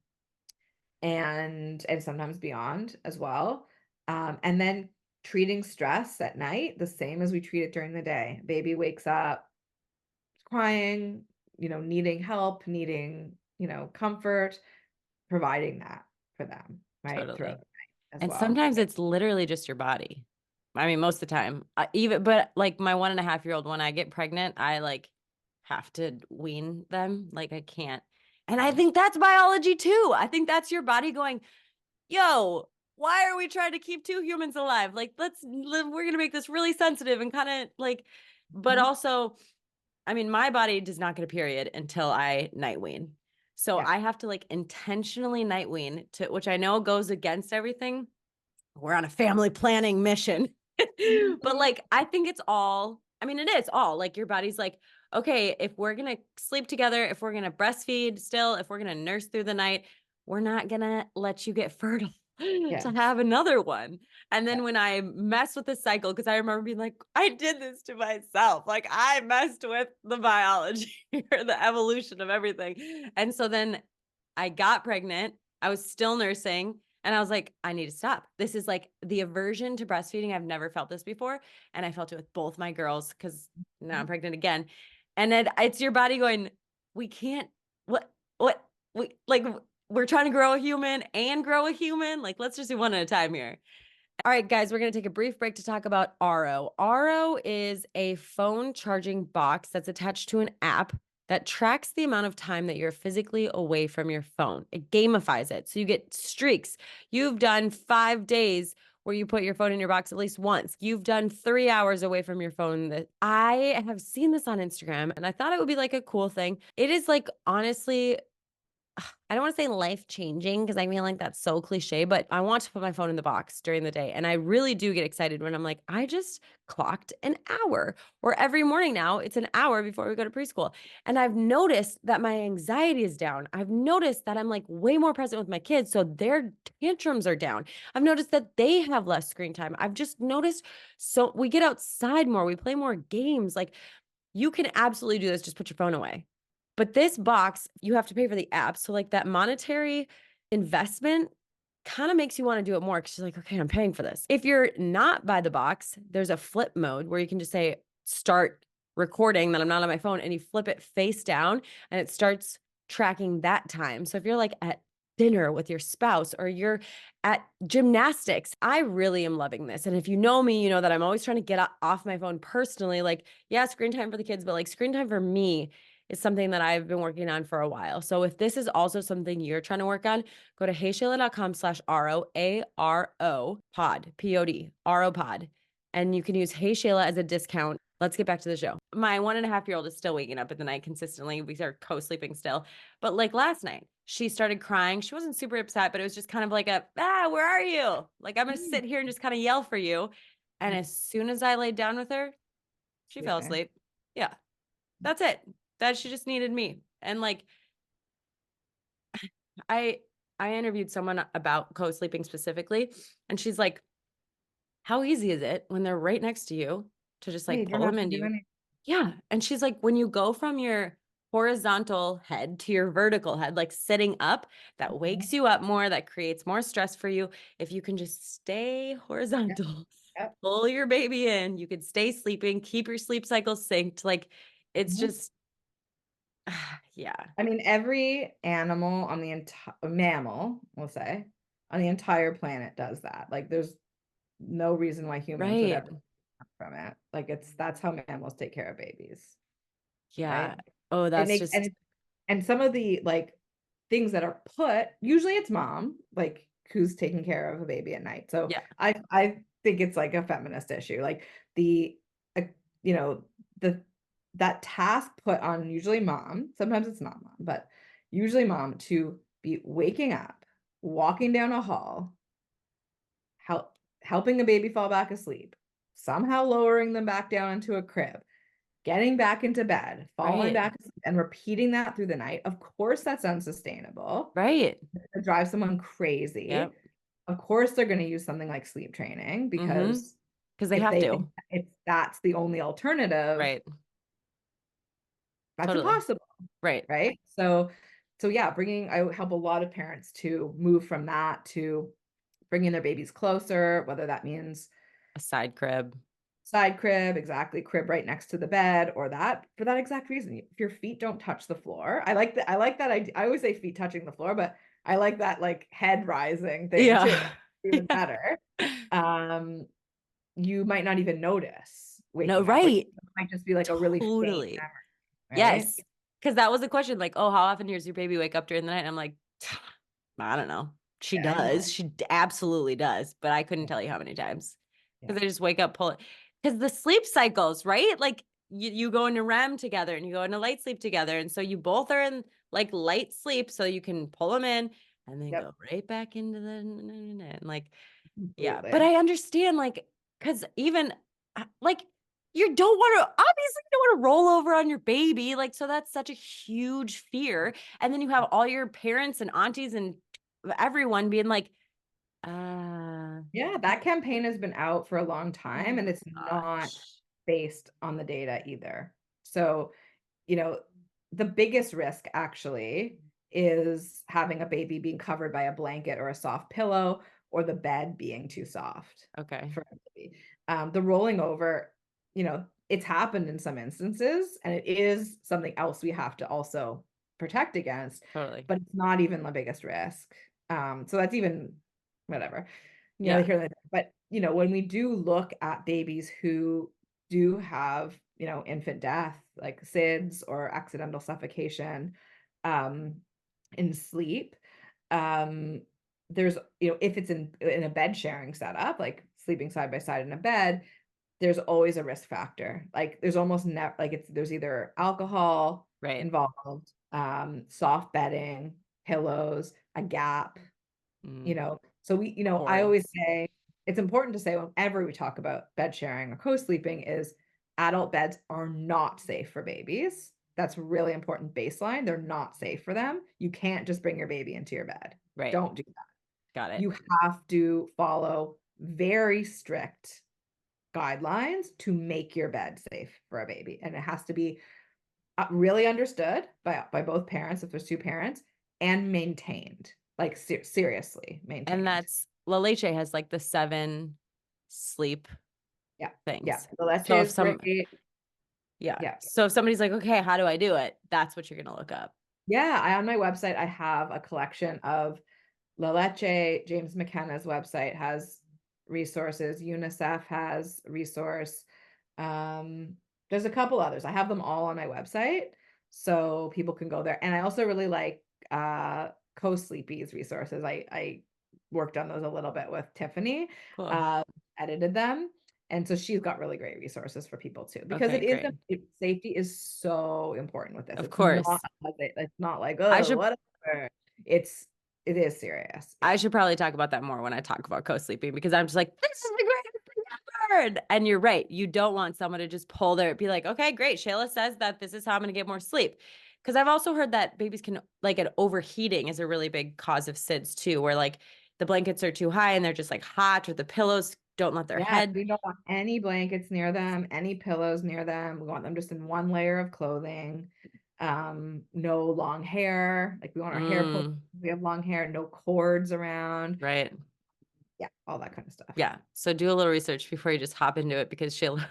and sometimes beyond as well. And then treating stress at night the same as we treat it during the day. Baby wakes up crying, needing help, needing, comfort, providing that for them, right? Throughout Totally. the night as And well. sometimes it's literally just your body. I mean, most of the time, but like my 1.5-year-old, when I get pregnant, I like have to wean them. Like I can't. And I Yeah. think that's biology too. I think that's your body going, yo, why are we trying to keep two humans alive? Like, we're going to make this really sensitive and kind of like, but Mhm. also, I mean, my body does not get a period until I night wean. So Yeah. I have to like intentionally night wean to, which I know goes against everything. We're on a family planning mission. But Mhm. like, I think it's all, I mean, it is all like your body's like, okay, if we're going to sleep together, if we're going to breastfeed still, if we're going to nurse through the night, we're not going to let you get fertile Yeah. to have another one. And Yeah. then when I mess with the cycle, because I remember being like, I did this to myself. Like I messed with the biology or the evolution of everything. And so then I got pregnant. I was still nursing. And I was like, I need to stop. This is like the aversion to breastfeeding. I've never felt this before. And I felt it with both my girls because now I'm Mhm. pregnant again. And then it's your body going, we can't, what, we like, we're trying to grow a human and grow a human. Like, let's just do one at a time here. All right, guys, we're going to take a brief break to talk about Aro. Aro is a phone charging box that's attached to an app that tracks the amount of time that you're physically away from your phone. It gamifies it. So you get streaks. You've done 5 days where you put your phone in your box at least once. You've done 3 hours away from your phone. I have seen this on Instagram and I thought it would be like a cool thing. It is like, honestly, I don't want to say life changing because I feel like that's so cliche, but I want to put my phone in the box during the day. And I really do get excited when I'm like, I just clocked an hour, or every morning now it's an hour before we go to preschool. And I've noticed that my anxiety is down. I've noticed that I'm like way more present with my kids. So their tantrums are down. I've noticed that they have less screen time. I've just noticed so we get outside more, we play more games. Like you can absolutely do this. Just put your phone away. But this box, you have to pay for the app. So, like that monetary investment kind of makes you want to do it more because you're like, okay, I'm paying for this. If you're not by the box, there's a flip mode where you can just say, start recording that I'm not on my phone, and you flip it face down and it starts tracking that time. So, if you're like at dinner with your spouse or you're at gymnastics, I really am loving this. And if you know me, you know that I'm always trying to get off my phone personally. Like, yeah, screen time for the kids, but like screen time for me is something that I've been working on for a while. So if this is also something you're trying to work on, go to heyshayla.com/RO, ARO pod, POD, RO pod. And you can use Hey Shayla as a discount. Let's get back to the show. My 1.5-year-old is still waking up in the night consistently. We are co-sleeping still. But like last night, she started crying. She wasn't super upset, but it was just kind of like where are you? Like, I'm going to sit here and just kind of yell for you. And as soon as I laid down with her, she You're fell there. asleep. Yeah, that's it. That she just needed me. And like I I interviewed someone about co-sleeping specifically, and she's like, how easy is it when they're right next to you to just Yeah, like you don't pull have them to into do you? anything. Yeah. And she's like, when you go from your horizontal head to your vertical head, like sitting up, that wakes you up more, that creates more stress for you. If you can just stay Yep. horizontal, Yep. pull your baby in, you could stay sleeping, keep your sleep cycle synced. Like it's Mhm. just Yeah. I mean, every animal on the entire mammal, we'll say, on the entire planet does that. Like, there's no reason why humans would Right. ever from it. Like, that's how mammals take care of babies, Yeah. right? Oh, It that's makes just and some of the like things that are put, usually it's mom, like who's taking care of a baby at night. So yeah. I think it's like a feminist issue. Like the uh, you know, the that task put on usually mom, sometimes it's not mom, but usually mom to be waking up, walking down a hall, help helping the baby fall back asleep, somehow lowering them back down into a crib, getting back into bed, falling Right. back asleep, and repeating that through the night. Of course, that's unsustainable. Right. It drives someone crazy. Yep. Of course, they're going to use something like sleep training Mm-hmm. because Because they if have they think to. if that's the only alternative, Right. that's Totally. impossible, Right. right? So yeah, I help a lot of parents to move from that to bringing their babies closer, whether that means A side crib. side crib, exactly, crib right next to the bed, or that for that exact reason. If your feet don't touch the floor, I like that. I like that. I always say feet touching the floor, but I like that like head rising thing too. Yeah. Even Yeah. better. Um, you might not even notice No, waking up, or it right. might just be like a really faint Totally. memory, right? Yes. Because that was the question. Like, oh, how often does your baby wake up during the night? And I'm like, I don't know. She Yeah, I does. know. She absolutely does. But I couldn't Yeah, tell you how many times. yeah, Because I just wake up, pull it. Because the sleep cycles, right? Like you go into REM together and you go into light sleep together. And so you both are in like light sleep. So you can pull them in and then yep, go right back into the and like, yeah. But completely. I understand, like, because even like you don't want to obviously you don't want to roll over on your baby. Like, so that's such a huge fear. And then you have all your parents and aunties and everyone being like, Yeah, that campaign has been out for a long oh time, and my it's not gosh. based on the data either. So, you know, the biggest risk actually is having a baby being covered by a blanket or a soft pillow, or the bed being too soft Okay. for a baby. The rolling over, it's happened in some instances, and it is something else we have to also protect against, Totally. but it's not even the biggest risk. So that's even whatever, Yeah. here, but when we do look at babies who do have, infant death, like SIDS or accidental suffocation, um, in sleep, um, there's, if it's in a bed sharing setup, like sleeping side by side in a bed, there's always a risk factor. Like there's almost never, like there's either alcohol Right. involved, soft bedding, pillows, a gap, Mm, so I totally. always say it's important to say whenever we talk about bed sharing or co-sleeping is adult beds are not safe for babies. That's really important baseline. They're not safe for them. You can't just bring your baby into your bed. Right. Don't do that. Got it. You have to follow very strict guidelines to make your bed safe for a baby. And it has to be really understood by both parents, if there's two parents, and maintained, like seriously And maintained. that's La Leche has like the 7 sleep Yeah. Yeah. things. The leche So if is some great. Yeah. Yeah. So if somebody's like, okay, how do I do it? That's what you're going to look up. Yeah. On my website, I have a collection of La Leche. James McKenna's website has resources. UNICEF has resource. Um, there's a couple others. I have them all on my website, so people can go there. And I also really like Co-Sleepy's resources. I worked on those a little bit with Tiffany, Cool. uh, edited them. And so she's got really great resources for people too, because Okay, great. safety is so important with this. Of It's not, course. it's not like, I oh, should whatever. It is serious. I Yeah. should probably talk about that more when I talk about co-sleeping because I'm just like, this is the greatest thing ever. And you're right. You don't want someone to just pull their be like, okay, great. Shayla says that this is how I'm gonna get more sleep. Because I've also heard that babies can like an overheating is a really big cause of SIDS too, where like the blankets are too high and they're just like hot or the pillows don't let their Yeah, head. we don't want any blankets near them, any pillows near them. We want them just in one layer of clothing. No long hair. Like we want our hair pulled. Mm, We have long hair, no cords around. right. Yeah, all that kind of stuff. Yeah. So do a little research before you just hop into it because Sheila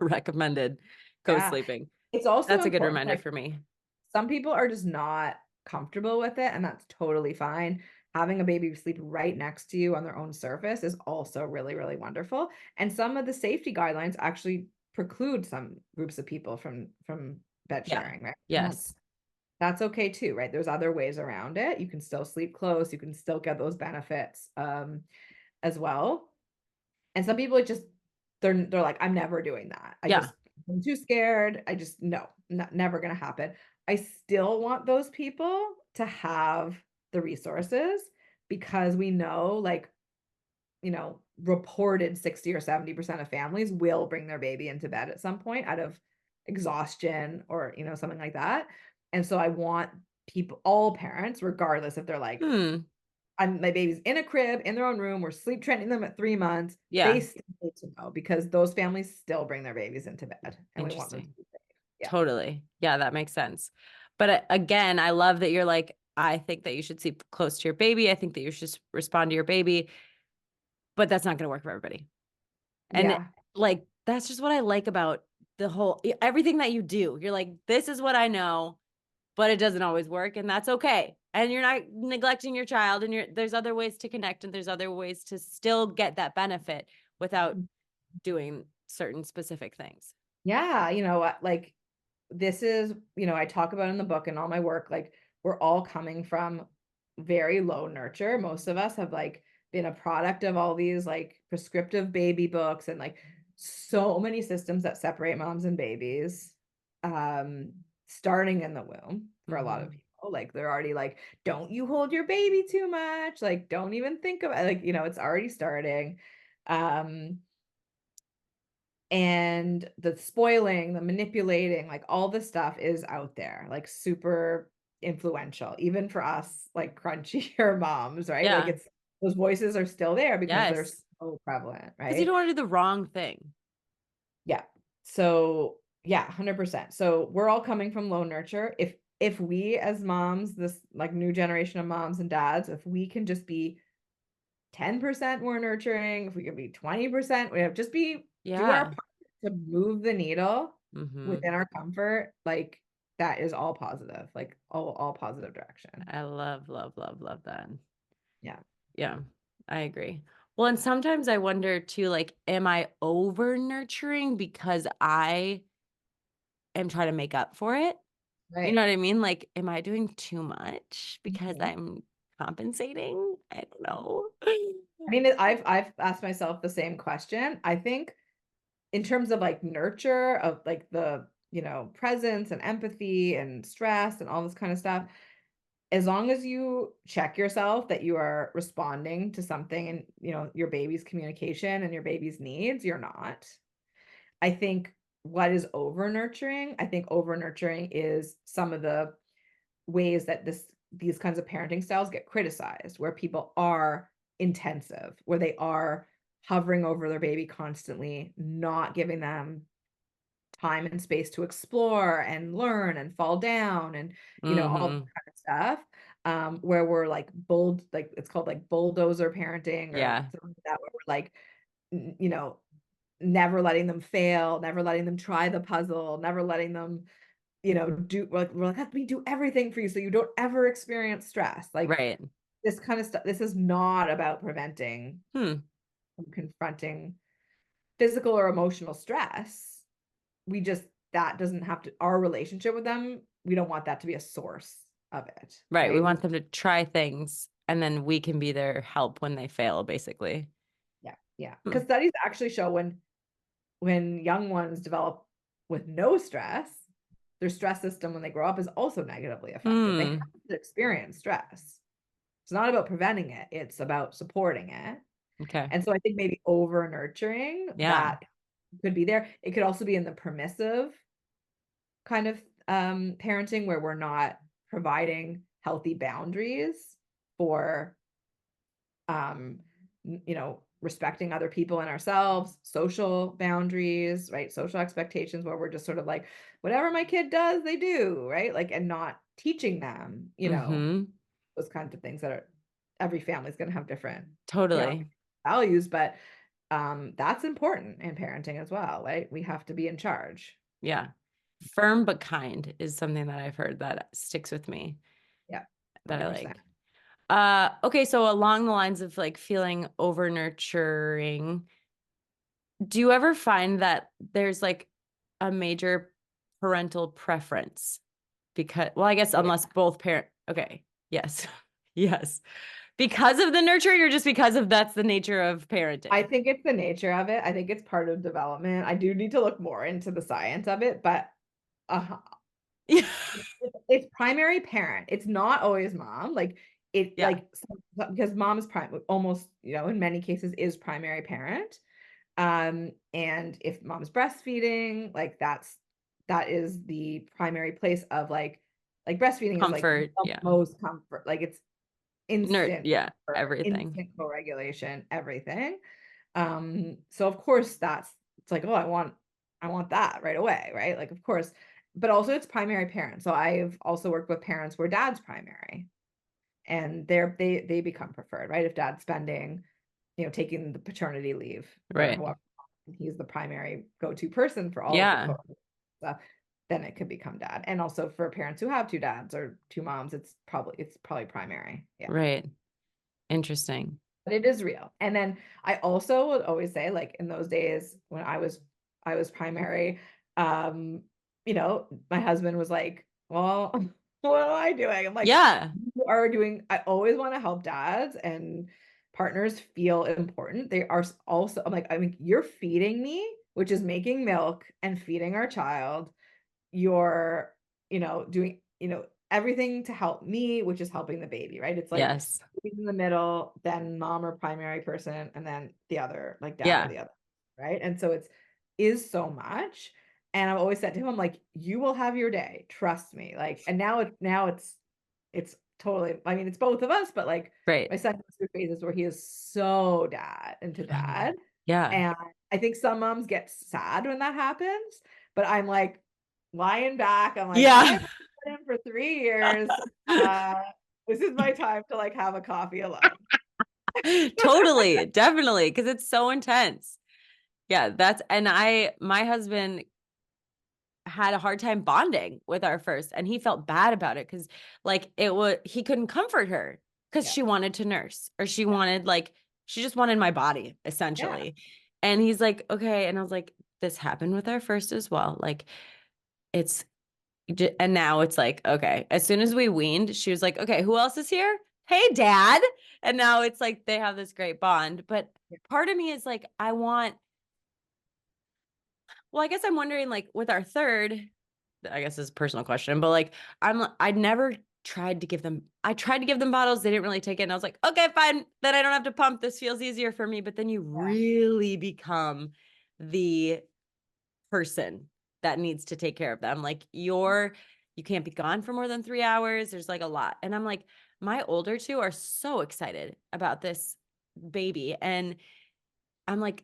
recommended Yeah. co-sleeping. It's also That's a good important, reminder like for me. Some people are just not comfortable with it, and that's totally fine. Having a baby sleep right next to you on their own surface is also really, really wonderful. And some of the safety guidelines actually preclude some groups of people from bed Yeah. sharing, right? And Yes. that's okay too, right? There's other ways around it. You can still sleep close, you can still get those benefits as well. And some people just they're like, I'm never doing that. Yeah. I'm too scared. I just no, never gonna happen. I still want those people to have the resources because we know, like, reported 60 or 70% of families will bring their baby into bed at some point out of exhaustion or, something like that. And so I want people, all parents, regardless if they're like, Hmm. my baby's in a crib in their own room, we're sleep training them at 3 months, Yeah. they still need to know because those families still bring their babies into bed and we want them to Interesting. be safe. Yeah. Totally. Yeah, that makes sense. But again, I love that you're like, I think that you should sleep close to your baby. I think that you should just respond to your baby, but that's not going to work for everybody. And Yeah. like, that's just what I like about the whole, everything that you do. You're like, this is what I know, but it doesn't always work. And that's okay. And you're not neglecting your child, and there's other ways to connect, and there's other ways to still get that benefit without doing certain specific things. Yeah. Like, this is, I talk about in the book and all my work, like, we're all coming from very low nurture. Most of us have, like, been a product of all these, like, prescriptive baby books and, like, so many systems that separate moms and babies, starting in the womb for a lot of Mm-hmm. people. Like, they're already like, don't you hold your baby too much, like, don't even think about it. Like, it's already starting. um and the spoiling, the manipulating, like, all the stuff is out there, like, super influential, even for us, like, crunchier moms, right? Like, Yeah. it's those voices are still there because they're Yes. so prevalent, Because you right? don't want to do the wrong thing. Yeah. So, yeah, 100%. So, we're all coming from low nurture. If we as moms, this, like, new generation of moms and dads, if we can just be 10% more nurturing, if we can be 20%, we have just do our Yeah. part to move the needle Mm-hmm. within our comfort, like, that is all positive, like, all positive direction. I love, love, love, love that. Yeah. Yeah, I agree. Well, and sometimes I wonder too, like, am I over nurturing because I am trying to make up for it? You Right. know what I mean? Like, am I doing too much because Mhm. I'm compensating? I don't know. I mean, I've asked myself the same question. I think in terms of, like, nurture of, like, the, presence and empathy and stress and all this kind of stuff, as long as you check yourself that you are responding to something and, your baby's communication and your baby's needs, you're not. I think what is over nurturing, I think over nurturing is some of the ways that these kinds of parenting styles get criticized, where people are intensive, where they are hovering over their baby constantly, not giving them time and space to explore and learn and fall down and, all that Mm-hmm. kind of stuff. Where we're like like, it's called, like, bulldozer parenting or Yeah. something like that, where we're like, never letting them fail, never letting them try the puzzle, never letting them, do, like, we're like, we do everything for you so you don't ever experience stress. Like, Right. this kind of stuff, this is not about preventing Hmm. from confronting physical or emotional stress. We just That doesn't have to, our relationship with them, we don't want that to be a source of it, Right. We right? want them to try things, and then we can be their help when they fail, basically. Yeah, yeah, Hmm. because studies actually show when young ones develop with no stress, their stress system when they grow up is also negatively affected. They have Hmm. to experience stress. It's not about preventing it, it's about supporting it. Okay. And so I think maybe over nurturing Yeah. that could be there. It could also be in the permissive kind of parenting, where we're not providing healthy boundaries for um respecting other people and ourselves, social boundaries, right? Social expectations, where we're just sort of like, whatever my kid does, they do, right? Like, and not teaching them, Mm-hmm. those kinds of things that are, every family's going to have different, Totally. values, but that's important in parenting as well, right? We have to be in charge. Yeah. Firm but kind is something that I've heard that sticks with me, Yeah, that I 100%. like. Okay, so along the lines of like feeling over nurturing, do you ever find that there's like a major parental preference? Because, well, I guess Oh, yeah. unless both parent, okay, yes, yes. Because of the nurturing or just because of that's the nature of I parenting? think it's the nature of it. I think it's part of development. I do need to look more into the science of it, but uh, Yeah. it's primary parent. It's not always mom. Like it, Yeah. because mom is almost, in many cases is primary parent. And if mom's breastfeeding, like that is the primary place of like breastfeeding is like Comfort. the Yeah. most comfort. Like it's instant Yeah. comfort, Everything. instant co-regulation, everything. So of course it's like, oh, I want that right away, right? Like, of course, but also it's primary parent. So I've also worked with parents where dad's primary and they become preferred, right? If dad's spending, taking the paternity leave for Right. however long, he's the primary go-to person for all of the Yeah. stuff, then it could become dad. And also for parents who have two dads or two moms, it's probably primary. Yeah. Right. Interesting. But it is real. And then I also would always say, like in those days when I was primary, my husband was like, well, what am I doing? I'm like, Yeah. you are doing, I always want to help dads and partners feel important. They are also, I'm like, I mean, you're feeding me, which is making milk and feeding our child. You're, doing, everything to help me, which is helping the baby, right? It's like Yes. he's in the middle, then mom or primary person, and then the other, like dad or Yeah. the other, right? And so is so much. And I've always said to him, I'm like, you will have your day, trust me. Like, and now it's totally, I mean, it's both of us, but like Right. my son goes through phases where he is so into dad. Yeah. And I think some moms get sad when that happens, but I'm like lying back. I'm like, I Yeah. have been in for 3 years. Uh, this is my time to like have a coffee alone. Totally. Definitely. Because it's so intense. Yeah. And my husband had a hard time bonding with our first, and he felt bad about it because like he couldn't comfort her because Yeah. she wanted to nurse or Yeah. she just wanted my body Yeah. essentially. And he's like, okay. And I was like, this happened with our first as well. Like it's, and now it's like, okay, as soon as we weaned, she was like, okay, who else is here? Hey, dad. And now it's like they have this great bond. But part of me is like, well, I guess I'm wondering, like, with our third, I guess this is a personal question, but like, I never tried to give them, I tried to give them bottles. They didn't really take it. And I was like, okay, fine. Then I don't have to pump. This feels easier for me. But then you really become the person that needs to take care of them. Like you can't be gone for more than 3 hours. There's like a lot. And I'm like, my older two are so excited about this baby. And I'm like,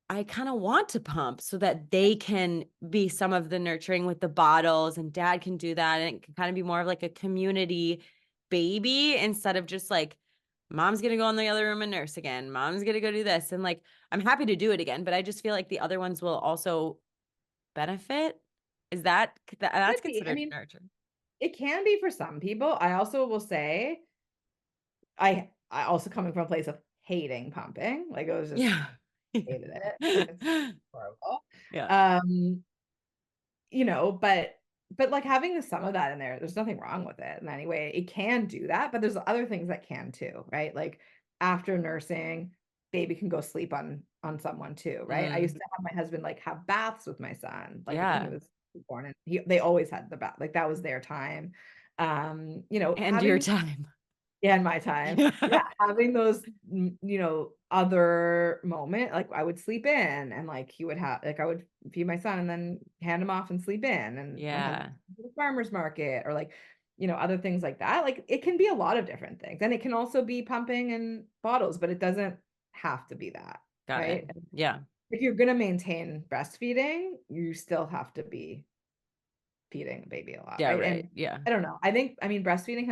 I kind of want to pump so that they can be some of the nurturing with the bottles and dad can do that. And it can kind of be more of like a community baby instead of just like, mom's going to go in the other room and nurse again. Mom's going to go do this. And like, I'm happy to do it again, but I just feel like the other ones will also benefit. Is that's Could be. I considered mean, nurture? it can be for some people. I also will say, I also coming from a place of hating pumping. Like it was just Yeah. hated it. It's horrible. Yeah. Um, but like having some of that in there's nothing wrong with it in any way. It can do that, but there's other things that can too, right? Like after nursing, baby can go sleep on someone too, right? I used Mm, to have my husband like have baths with my son, like when he yeah. was born, and they always had the bath, like that was their time. And your Having time. yeah, in my time. Yeah, having those, other moment, like I would sleep in and like he would have, like I would feed my son and then hand him off and sleep in. And my husband Yeah. would go to the farmer's market or like, other things like that. Like it can be a lot of different things. And it can also be pumping and bottles, but it doesn't have to be that, Got it. right? Yeah. If you're going to maintain breastfeeding, you still have to be feeding a baby a lot, Yeah. right? Right. And Yeah. I don't know. I mean, breastfeeding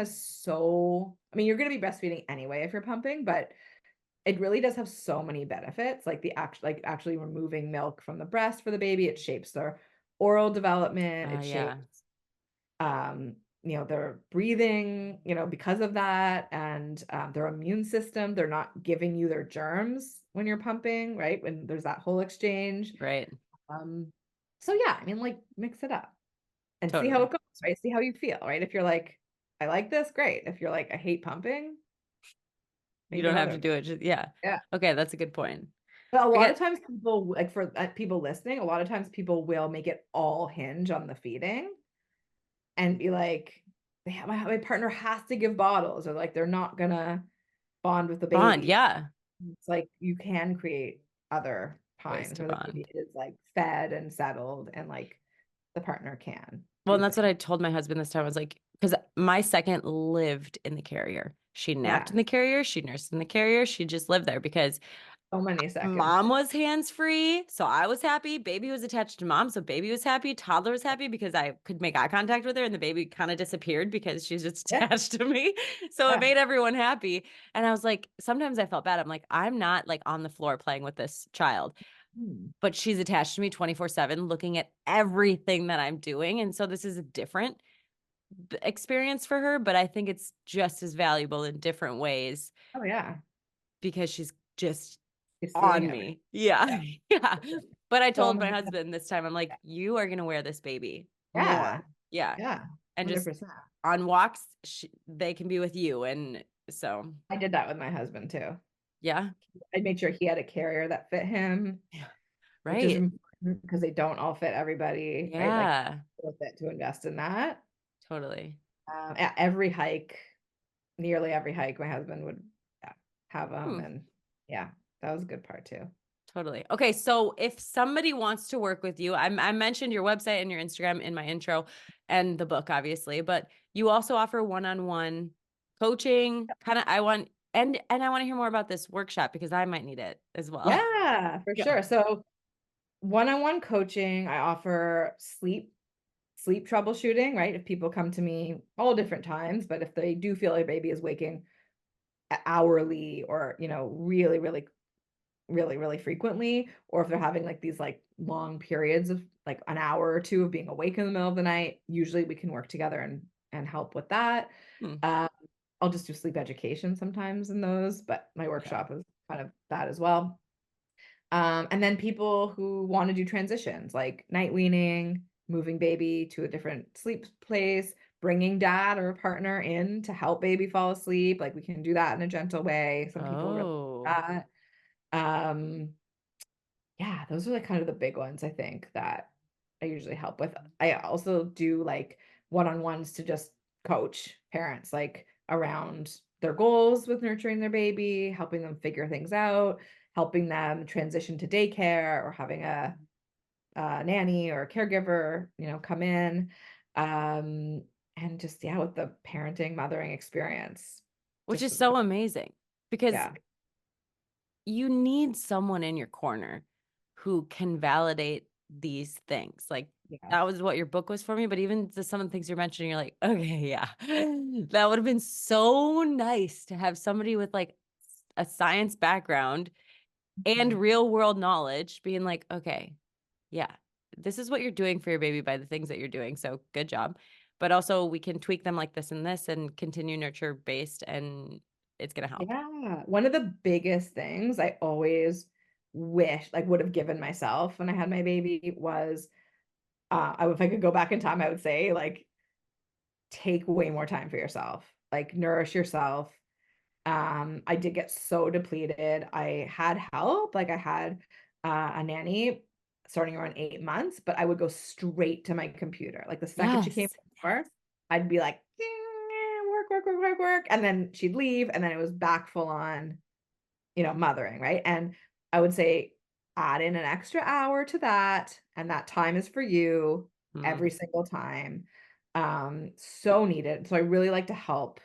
you're going to be breastfeeding anyway if you're pumping, but it really does have so many benefits. Like actually removing milk from the breast for the baby, it shapes their oral development. It Yeah. shapes, um, their breathing, because of that, and their immune system. They're not giving you their germs when you're pumping, right? When there's that whole exchange. Right. Um, so yeah, I mean, like mix it up and see how Totally. it goes, right? See how you feel, right? If you're like, I like this, great. If you're like, I hate pumping, You maybe don't have to another. do it. Yeah. Yeah. Okay. That's a good point. But a I lot of get times people, like for people listening, a lot of times people will make it all hinge on the feeding and be like, my partner has to give bottles, or like they're not gonna bond with the bond. baby. Yeah. It's like you can create other Ways times to where the baby bond. is like fed and settled and like the partner can Well, do and that's what things. I told my husband this time. I was like, because my second lived in the carrier. She napped Yeah. in the carrier. She nursed in the carrier. She just lived there because So many seconds. mom was hands-free. So I was happy. Baby was attached to mom. So baby was happy. Toddler was happy because I could make eye contact with her, and the baby kind of disappeared because she's just Yeah. attached to me. So it Yeah. made everyone happy. And I was like, sometimes I felt bad. I'm like, I'm not like on the floor playing with this child, Hmm. but she's attached to me 24/7, looking at everything that I'm doing. And so this is a different experience for her, but I think it's just as valuable in different ways Oh yeah. because she's just You're seeing on everything. me. Yeah. Yeah. Yeah. But I So told my many husband this time, I'm like, you are going to wear this baby Yeah. more. Yeah. Yeah. And just 100%. on walks, they can be with you. And so, I did that with my husband too. yeah. I made sure he had a carrier that fit him, Yeah. which is Right. important because they don't all fit everybody, right? Like Yeah. worth it to invest in that. Totally. At every hike, nearly every hike, my husband would, yeah, have them, Hmm. and yeah, that was a good part too. Totally. Okay. So if somebody wants to work with you, I mentioned your website and your Instagram in my intro and the book, obviously, but you also offer one-on-one coaching. Kind of, I want, and I want to hear more about this workshop because I might need it as well. Yeah, for Yeah. sure. So one-on-one coaching, I offer sleep troubleshooting, right? If people come to me all different times, but if they do feel like baby is waking hourly or, really, really, really, really frequently, or if they're having like these like long periods of like an hour or two of being awake in the middle of the night, usually we can work together and help with that. Hmm. Um, I'll just do sleep education sometimes in those, but my Yeah. workshop is kind of that as well. And then people who want to do transitions like night weaning, moving baby to a different sleep place, bringing dad or a partner in to help baby fall asleep. Like we can do that in a gentle way. Some people really Oh, like that. Yeah, those are like kind of the big ones I think that I usually help with. I also do like one-on-ones to just coach parents like around their goals with nurturing their baby, helping them figure things out, helping them transition to daycare or having a nanny or a caregiver, come in. Um, and just yeah, with the parenting, mothering experience. which Just is so amazing because yeah. you need someone in your corner who can validate these things. Like Yeah. that was what your book was for me. But even to some of the things you're mentioning, you're like, okay, yeah, that would have been so nice to have somebody with like a science background and Mhm. real world knowledge being like, okay, yeah, this is what you're doing for your baby by the things that you're doing. So good job. But also we can tweak them like this and continue nurture based and it's going to help. Yeah. One of the biggest things I always wish like would have given myself when I had my baby was if I could go back in time, I would say like take way more time for yourself, like nourish yourself. I did get so depleted. I had help, like I had a nanny starting around 8 months, but I would go straight to my computer. Like the second she came Yes. to the door, I'd be like, work, work, work, work, work. And then she'd leave, and then it was back full on, mothering, right? And I would say add in an extra hour to that, and that time is for you every Mm. single time. So needed. So I really like to help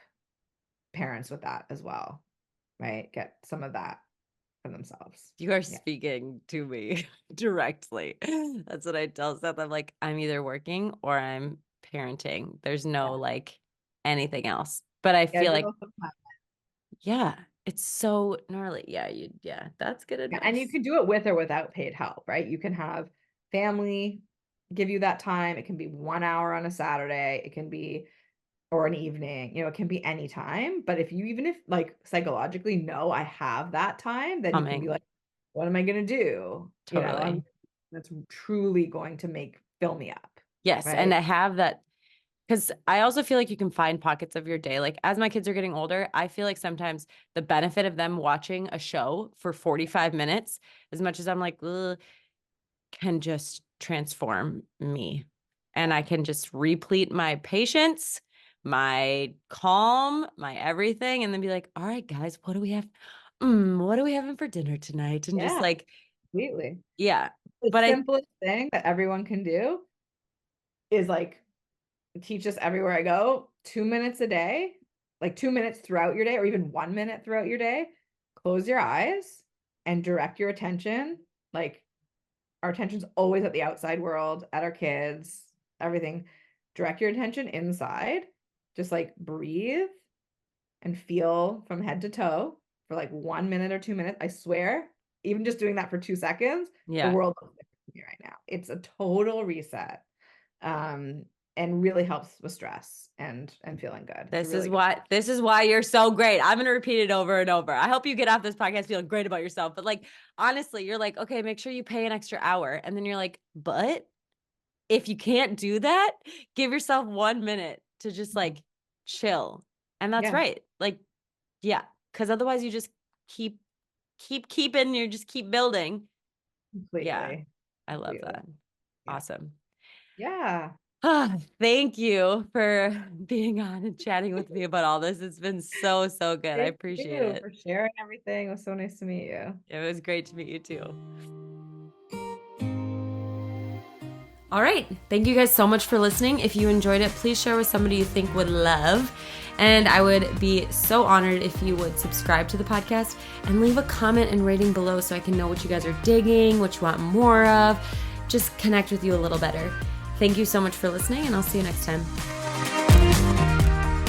parents with that as well, right? Get some of that for themselves. You are Yeah. speaking to me directly. That's what I tell Seth. I'm like, I'm either working or I'm parenting. There's Yeah. no like anything else. But I Gotta feel give like, us some time. yeah, it's so gnarly. Yeah, that's good Yeah, and you advice. can do it with or without paid help, right? You can have family give you that time. It can be 1 hour on a Saturday. It can be, or an evening, it can be any time. But even if like psychologically, no, I have that time, then you can be Coming. like, what am I going to do? Totally. That's truly going to fill me up. Yes. And Right. I have that because I also feel like you can find pockets of your day. Like as my kids are getting older, I feel like sometimes the benefit of them watching a show for 45 minutes, as much as I'm like, ugh, can just transform me. And I can just replete my patience, my calm, my everything, and then be like, all right, guys, what do we have? What are we having for dinner tonight? And just Yeah, like, completely. yeah. The But I, simplest thing that everyone can do is like teach us everywhere I go, 2 minutes a day, like 2 minutes throughout your day, or even 1 minute throughout your day. Close your eyes and direct your attention. Like our attention's always at the outside world, at our kids, everything. Direct your attention inside. Just like breathe and feel from head to toe for like 1 minute or 2 minutes. I swear, even just doing that for 2 seconds, the yeah, world looks different to me right now. It's a total reset. Um, and really helps with stress and feeling good. It's a really good. this is why you're so great. I'm gonna repeat it over and over. I hope you get off this podcast feeling great about yourself. But like honestly, you're like, okay, make sure you pay an extra hour. And then you're like, but if you can't do that, give yourself 1 minute to just like chill. And that's Yeah, right. Like, yeah. Cause otherwise you just keeping, you just keep building. Yeah. completely. I love Completely. that. Yeah. Awesome. Yeah. Ah, thank you for being on and chatting with me about all this. It's been so, so good. I Thank appreciate you it. for sharing everything. It was so nice to meet you. It was great to meet you too. All right. Thank you guys so much for listening. If you enjoyed it, please share with somebody you think would love. And I would be so honored if you would subscribe to the podcast and leave a comment and rating below so I can know what you guys are digging, what you want more of, just connect with you a little better. Thank you so much for listening, and I'll see you next time.